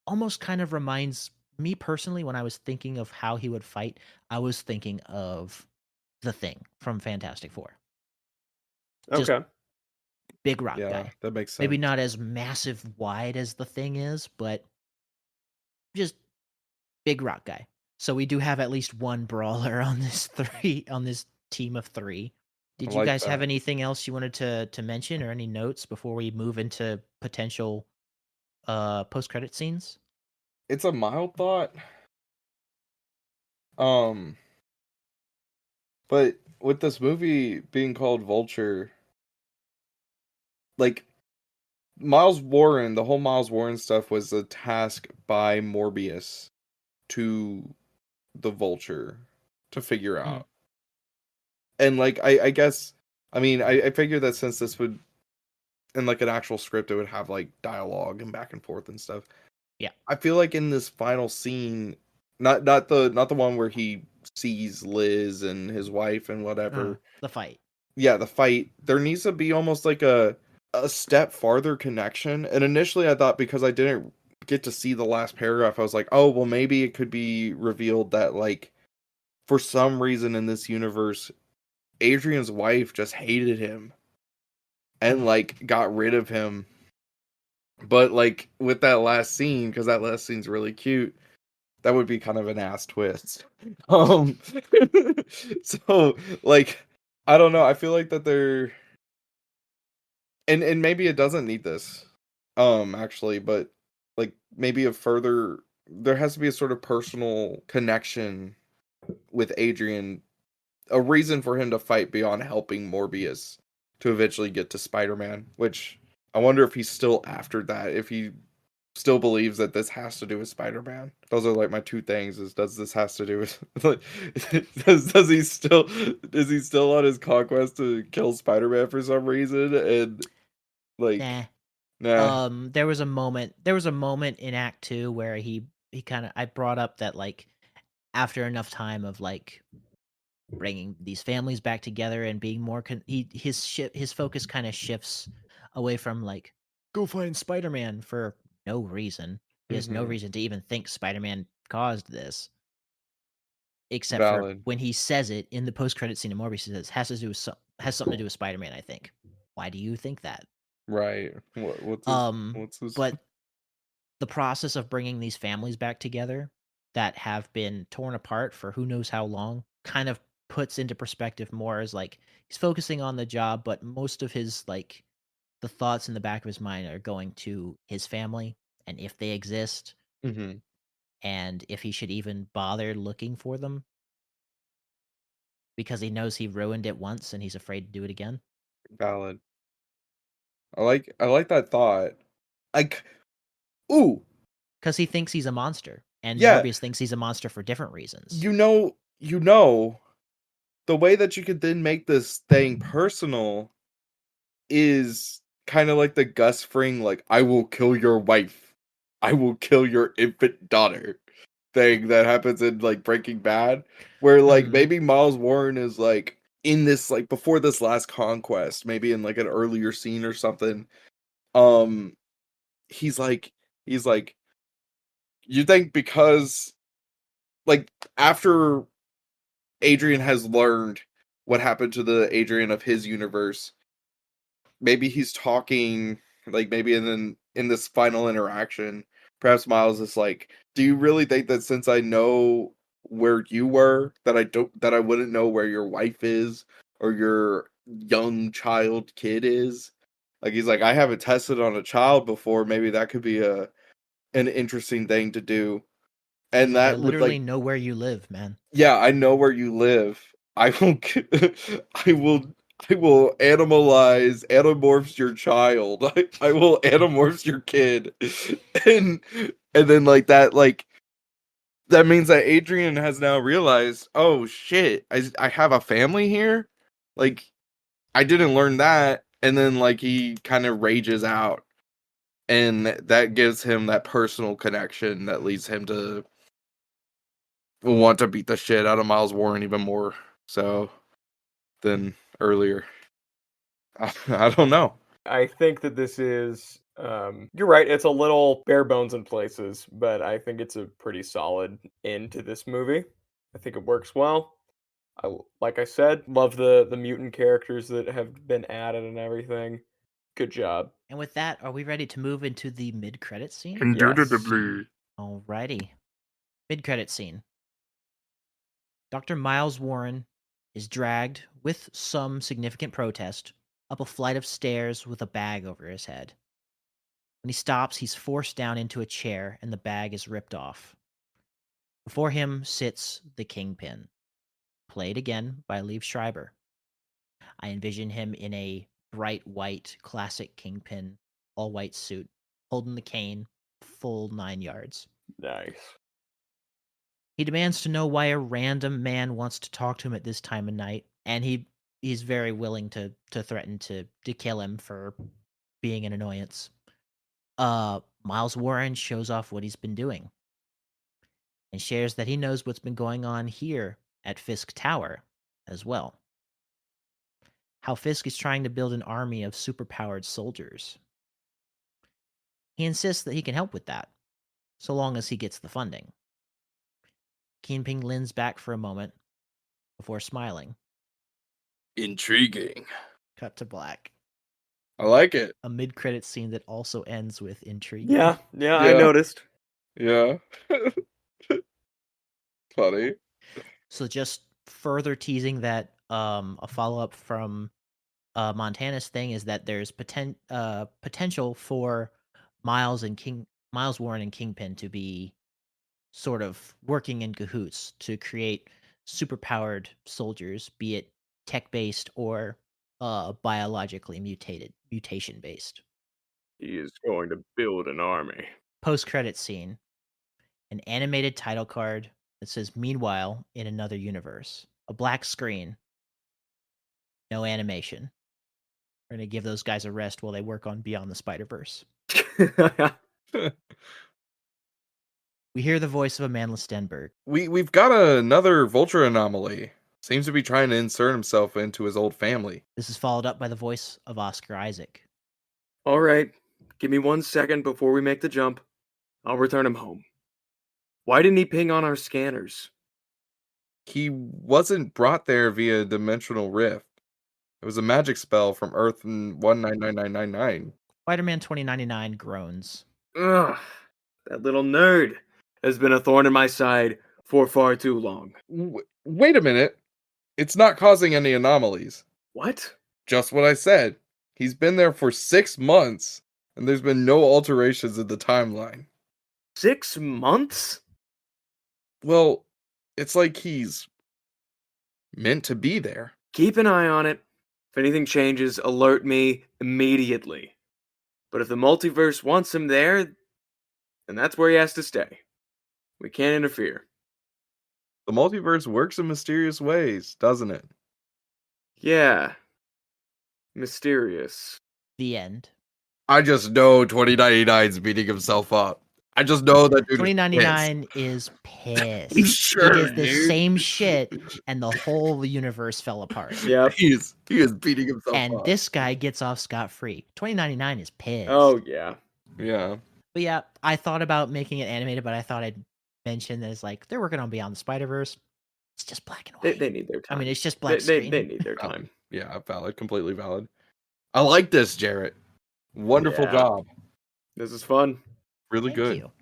S1: Almost kind of reminds me personally when I was thinking of how he would fight, I was thinking of the Thing from Fantastic Four. Just
S2: okay.
S1: big rock guy.
S4: That makes sense.
S1: Maybe not as massive wide as the Thing is, but just big rock guy. So we do have at least one brawler on this team of 3. Did you guys have anything else you wanted to mention or any notes before we move into potential post-credit scenes?
S4: It's a mild thought. But with this movie being called Vulture, like Miles Warren, the whole Miles Warren stuff was a task by Morbius to the Vulture to figure out. And like I guess I figure that since this would in like an actual script it would have like dialogue and back and forth and stuff.
S1: Yeah.
S4: I feel like in this final scene, not the one where he sees Liz and his wife and whatever.
S1: The fight.
S4: Yeah, the fight. There needs to be almost like a step farther connection. And initially I thought because I didn't get to see the last paragraph, I was like, oh, well, maybe it could be revealed that like for some reason in this universe, Adrian's wife just hated him and like got rid of him. But like with that last scene, because that last scene's really cute, that would be kind of an ass twist. So like I don't know. I feel like that they're and maybe it doesn't need this. Actually, but like maybe there has to be a sort of personal connection with Adrian, a reason for him to fight beyond helping Morbius to eventually get to Spider-Man, which I wonder if he's still after that, if he still believes that this has to do with Spider-Man. Those are like my two things: is does this has to do with like, does he still is he still on his conquest to kill Spider-Man for some reason? And like
S1: Nah.
S4: nah.
S1: There was a moment in Act 2 where he kind of I brought up that like after enough time of like bringing these families back together and being more his focus kind of shifts away from like go find Spider-Man for no reason. He has no
S4: Mhm.
S1: reason to even think Spider-Man caused this, except for
S4: Valid.
S1: when he says it in the post-credit scene in Morbius. He says has something to do with Spider-Man. I think. Why do you think that?
S4: Right. What's his
S1: But the process of bringing these families back together that have been torn apart for who knows how long kind of puts into perspective more as like he's focusing on the job, but most of his like the thoughts in the back of his mind are going to his family and if they exist
S4: Mhm.
S1: and if he should even bother looking for them because he knows he ruined it once and he's afraid to do it again.
S4: Valid. I like that thought. Like ooh,
S1: Because he thinks he's a monster, and
S4: yeah.
S1: Morbius thinks he's a monster for different reasons.
S4: You know, the way that you could then make this thing personal is kind of like the Gus Fring, like, I will kill your wife. I will kill your infant daughter thing that happens in like Breaking Bad. Where like
S1: Mhm.
S4: maybe Miles Warren is like in this like before this last conquest, maybe in like an earlier scene or something. Um he's like you think because like after Adrian has learned what happened to the Adrian of his universe, maybe he's talking like maybe in this final interaction, perhaps Miles is like, do you really think that since I know where you were, that I wouldn't know where your wife is or your young child kid is? Like he's like, I haven't tested on a child before, maybe that could be an interesting thing to do.
S1: He's
S4: And
S1: like, I
S4: that would
S1: literally
S4: like,
S1: know where you live, man.
S4: yeah, I know where you live. I will I will I will animorphs your child. I will animorphs your kid. And then like that means that Adrian has now realized, oh shit, I have a family here? Like I didn't learn that. And then like he kind of rages out. And that gives him that personal connection that leads him to want to beat the shit out of Miles Warren even more so than earlier. I don't know.
S2: I think that this is you're right, it's a little bare bones in places, but I think it's a pretty solid end to this movie. I think it works well. Like I said, love the mutant characters that have been added and everything. Good job.
S1: And with that, are we ready to move into the mid-credit scene?
S5: Indubitably.
S1: Alrighty. Mid-credit scene. Dr. Miles Warren is dragged, with some significant protest, up a flight of stairs with a bag over his head. When he stops, he's forced down into a chair and the bag is ripped off. Before him sits the Kingpin, played again by Liev Schreiber. I envision him in a bright white classic Kingpin all white suit, holding the cane, full 9 yards.
S2: Nice.
S1: He demands to know why a random man wants to talk to him at this time of night, and he's very willing to threaten to kill him for being an annoyance. Miles Warren shows off what he's been doing and shares that he knows what's been going on here at Fisk Tower as well. How Fisk is trying to build an army of superpowered soldiers. He insists that he can help with that, so long as he gets the funding. Kingpin leans back for a moment before smiling.
S4: Intriguing.
S1: Cut to black.
S4: I like it.
S1: A mid-credit scene that also ends with intrigue.
S2: Yeah, I
S4: Yeah.
S2: noticed.
S4: Yeah. Funny.
S1: So just further teasing that a follow-up from Montana's thing is that there's potential for Miles Warren and Kingpin to be sort of working in cahoots to create superpowered soldiers, be it tech-based or biologically mutation-based.
S2: He is going to build an army.
S1: Post-credit scene, an animated title card that says "Meanwhile in another universe." A black screen, no animation. We're gonna give those guys a rest while they work on Beyond the Spider-Verse. We hear the voice of Amandla Stenberg.
S4: We've got another Vulture anomaly. Seems to be trying to insert himself into his old family.
S1: This is followed up by the voice of Oscar Isaac.
S2: All right, give me 1 second before we make the jump. I'll return him home. Why didn't he ping on our scanners?
S4: He wasn't brought there via dimensional rift. It was a magic spell from Earth in 199999.
S1: Spider-Man 2099 groans.
S2: Ugh, that little nerd has been a thorn in my side for far too long.
S4: Wait a minute. It's not causing any anomalies.
S2: What?
S4: Just what I said. He's been there for 6 months, and there's been no alterations in the timeline.
S2: 6 months?
S4: Well, it's like he's meant to be there.
S2: Keep an eye on it. If anything changes, alert me immediately. But if the multiverse wants him there, then that's where he has to stay. We can't interfere.
S4: The multiverse works in mysterious ways, doesn't it?
S2: Yeah. Mysterious.
S1: The end.
S4: I just know 2099's beating himself up. I just know that dude
S1: 2099 is pissed.
S4: Sure,
S1: he did the
S4: dude.
S1: same shit, and the whole universe fell apart.
S2: Yep.
S4: He is beating himself
S1: And
S4: up.
S1: this guy gets off scot-free. 2099 is pissed.
S2: Oh, yeah.
S4: Yeah.
S1: But yeah, I thought about making it animated, but I thought I'd mention that it's like they're working on Beyond the Spider-Verse. It's just black and white.
S2: They need their time.
S1: I mean, it's just black
S2: they
S1: screen.
S2: need their time.
S4: Yeah, valid. Completely valid. I like this, Jarrett. Wonderful
S2: Yeah.
S4: job.
S2: This is fun.
S4: Really
S1: Thank
S4: good.
S1: you.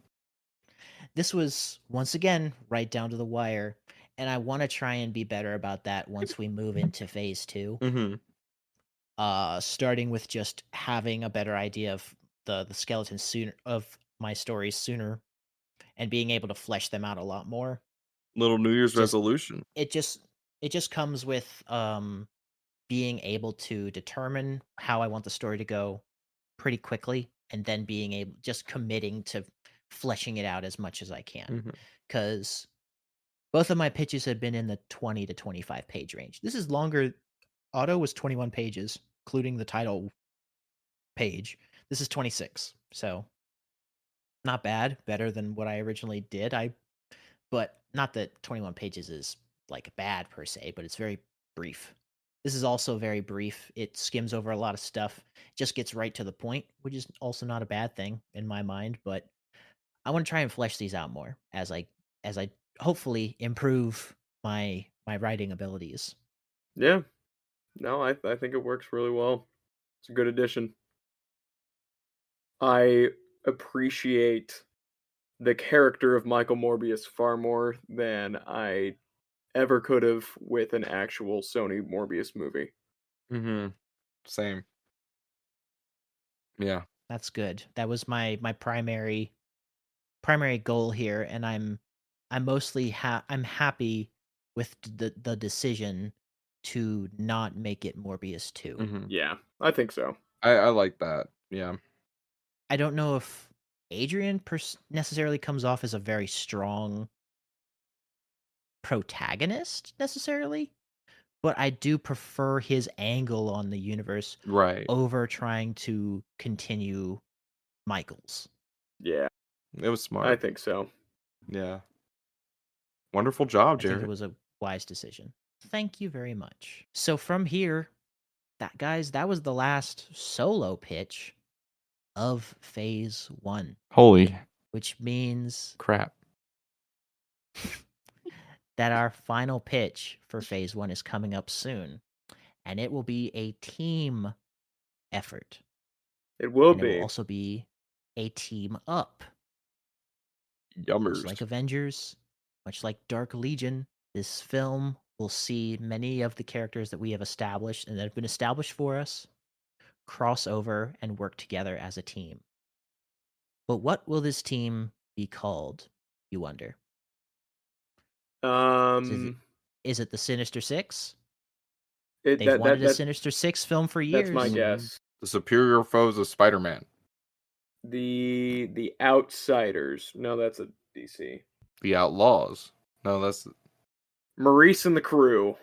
S1: This was, once again, right down to the wire. And I want to try and be better about that once we move into phase 2.
S4: Mm-hmm.
S1: Starting with just having a better idea of the skeletons sooner, of my stories sooner, and being able to flesh them out a lot more.
S4: Little New Year's
S1: Just-
S4: resolution.
S1: It just comes with being able to determine how I want the story to go pretty quickly, and then being able, just committing to fleshing it out as much as I can.
S4: Mm-hmm.
S1: Because both of my pitches have been in the 20 to 25 page range. This is longer. Otto was 21 pages, including the title page. This is 26. So not bad. Better than what I originally did. But not that 21 pages is like bad per se, but it's very brief. This is also very brief. It skims over a lot of stuff. Just gets right to the point, which is also not a bad thing in my mind, but I want to try and flesh these out more as I hopefully improve my writing abilities.
S2: Yeah. No, I think it works really well. It's a good addition. I appreciate the character of Michael Morbius far more than I ever could have with an actual Sony Morbius movie.
S4: Mm-hmm. Same. Yeah.
S1: That's good. That was my primary goal here, and I'm mostly I'm happy with the decision to not make it Morbius 2.
S4: Mm-hmm.
S2: Yeah, I think so.
S4: I like that. Yeah.
S1: I don't know if Adrian necessarily comes off as a very strong protagonist necessarily, but I do prefer his angle on the universe
S4: Right.
S1: over trying to continue Michael's.
S2: Yeah,
S4: It was smart.
S2: I think so.
S4: Yeah. Wonderful job,
S1: I think
S4: Jarrett.
S1: it was a wise decision. Thank you very much. So from here, that was the last solo pitch of phase 1,
S4: Holy
S1: which means
S4: crap.
S1: that our final pitch for phase 1 is coming up soon, and it will be a team effort.
S2: It will
S1: and
S2: be.
S1: It will also be a team up.
S4: Yummers.
S1: Much like Avengers, much like Dark Legion, this film will see many of the characters that we have established and that have been established for us cross over and work together as a team. But what will this team be called, you wonder? Is it the Sinister Six?
S2: It,
S1: They've wanted a Sinister Six film for years.
S2: That's my guess.
S4: The superior foes of Spider-Man.
S2: The Outsiders. No, that's a DC.
S4: The Outlaws. No, that's...
S2: Maurice and the Crew.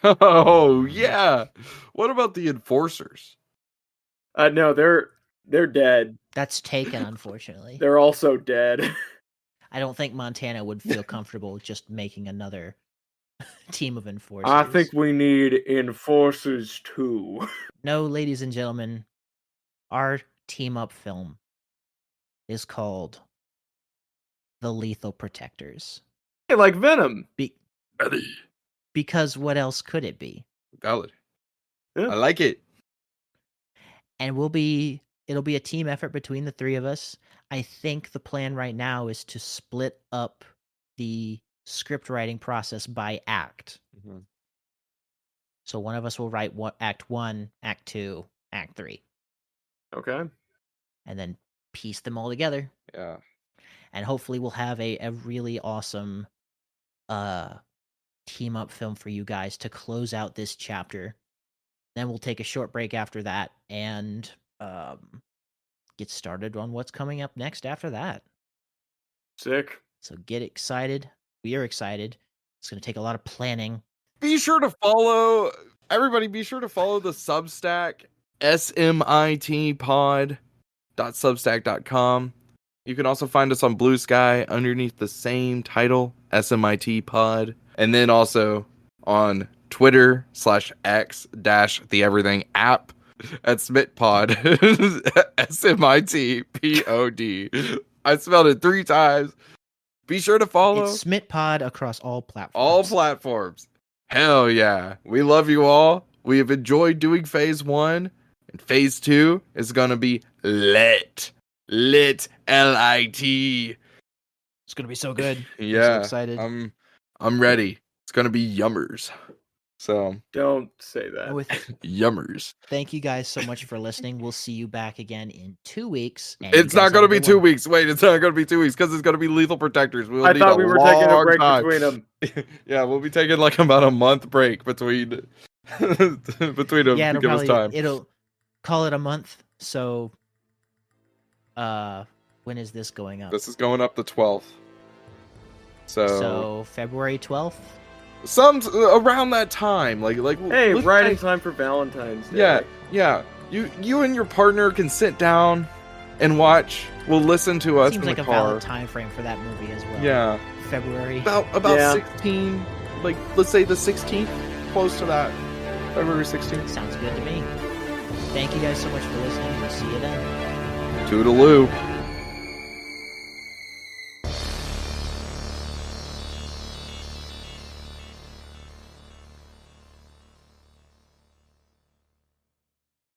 S4: Oh, yeah. What about the Enforcers?
S2: No, they're dead.
S1: That's taken, unfortunately.
S2: They're also dead.
S1: I don't think Montana would feel comfortable just making another team of enforcers.
S2: I think we need Enforcers too.
S1: No, ladies and gentlemen, our team-up film is called The Lethal Protectors.
S2: Hey, like Venom.
S1: Because what else could it be?
S4: Valid.
S2: Yeah.
S4: I like it.
S1: And it'll be a team effort between the three of us. I think the plan right now is to split up the script writing process by act.
S4: Mm-hmm.
S1: So one of us will write act 1, act 2, act 3.
S2: Okay.
S1: And then piece them all together.
S4: Yeah.
S1: And hopefully we'll have a really awesome team up film for you guys to close out this chapter. Then we'll take a short break after that and get started on what's coming up next after that.
S2: Sick.
S1: So get excited. We are excited. It's going to take a lot of planning.
S4: Be sure to follow everybody. Be sure to follow the Substack smitpod.substack.com. You can also find us on Blue Sky underneath the same title, SMIT Pod, and then also on Twitter /X the Everything app at SmitPod, SMITPOD. I spelled it 3 times. Be sure to follow.
S1: It's SmitPod across all platforms.
S4: All platforms. Hell yeah. We love you all. We have enjoyed doing phase 1. And phase 2 is going to be lit. Lit. L-I-T.
S1: It's going to be so good.
S4: Yeah.
S1: I'm so excited.
S4: I'm ready. It's going to be yummers. So.
S2: Don't say that.
S4: Yummers.
S1: Thank you guys so much for listening. We'll see you back again in 2 weeks.
S4: It's not going to be 2 weeks. Wait, it's not going to be 2 weeks because it's going to be Lethal Protectors.
S2: I thought we were taking a break between them.
S4: Yeah, we'll be taking like about a month break between them.
S1: Yeah,
S4: to give us time.
S1: It'll call it a month. So, when is this going up?
S4: This is going up the 12th.
S1: So February 12th.
S4: Some around that time, like
S2: hey, writing time for Valentine's Day.
S4: Yeah. You and your partner can sit down and watch. We'll listen to us.
S1: Seems
S4: in
S1: like
S4: the
S1: a
S4: car.
S1: valid time frame for that movie as well.
S4: Yeah,
S1: February.
S4: About 16. Like let's say the 16th, close to that. February 16th.
S1: Sounds good to me. Thank you guys so much for listening. We'll see you then.
S4: Toodaloo.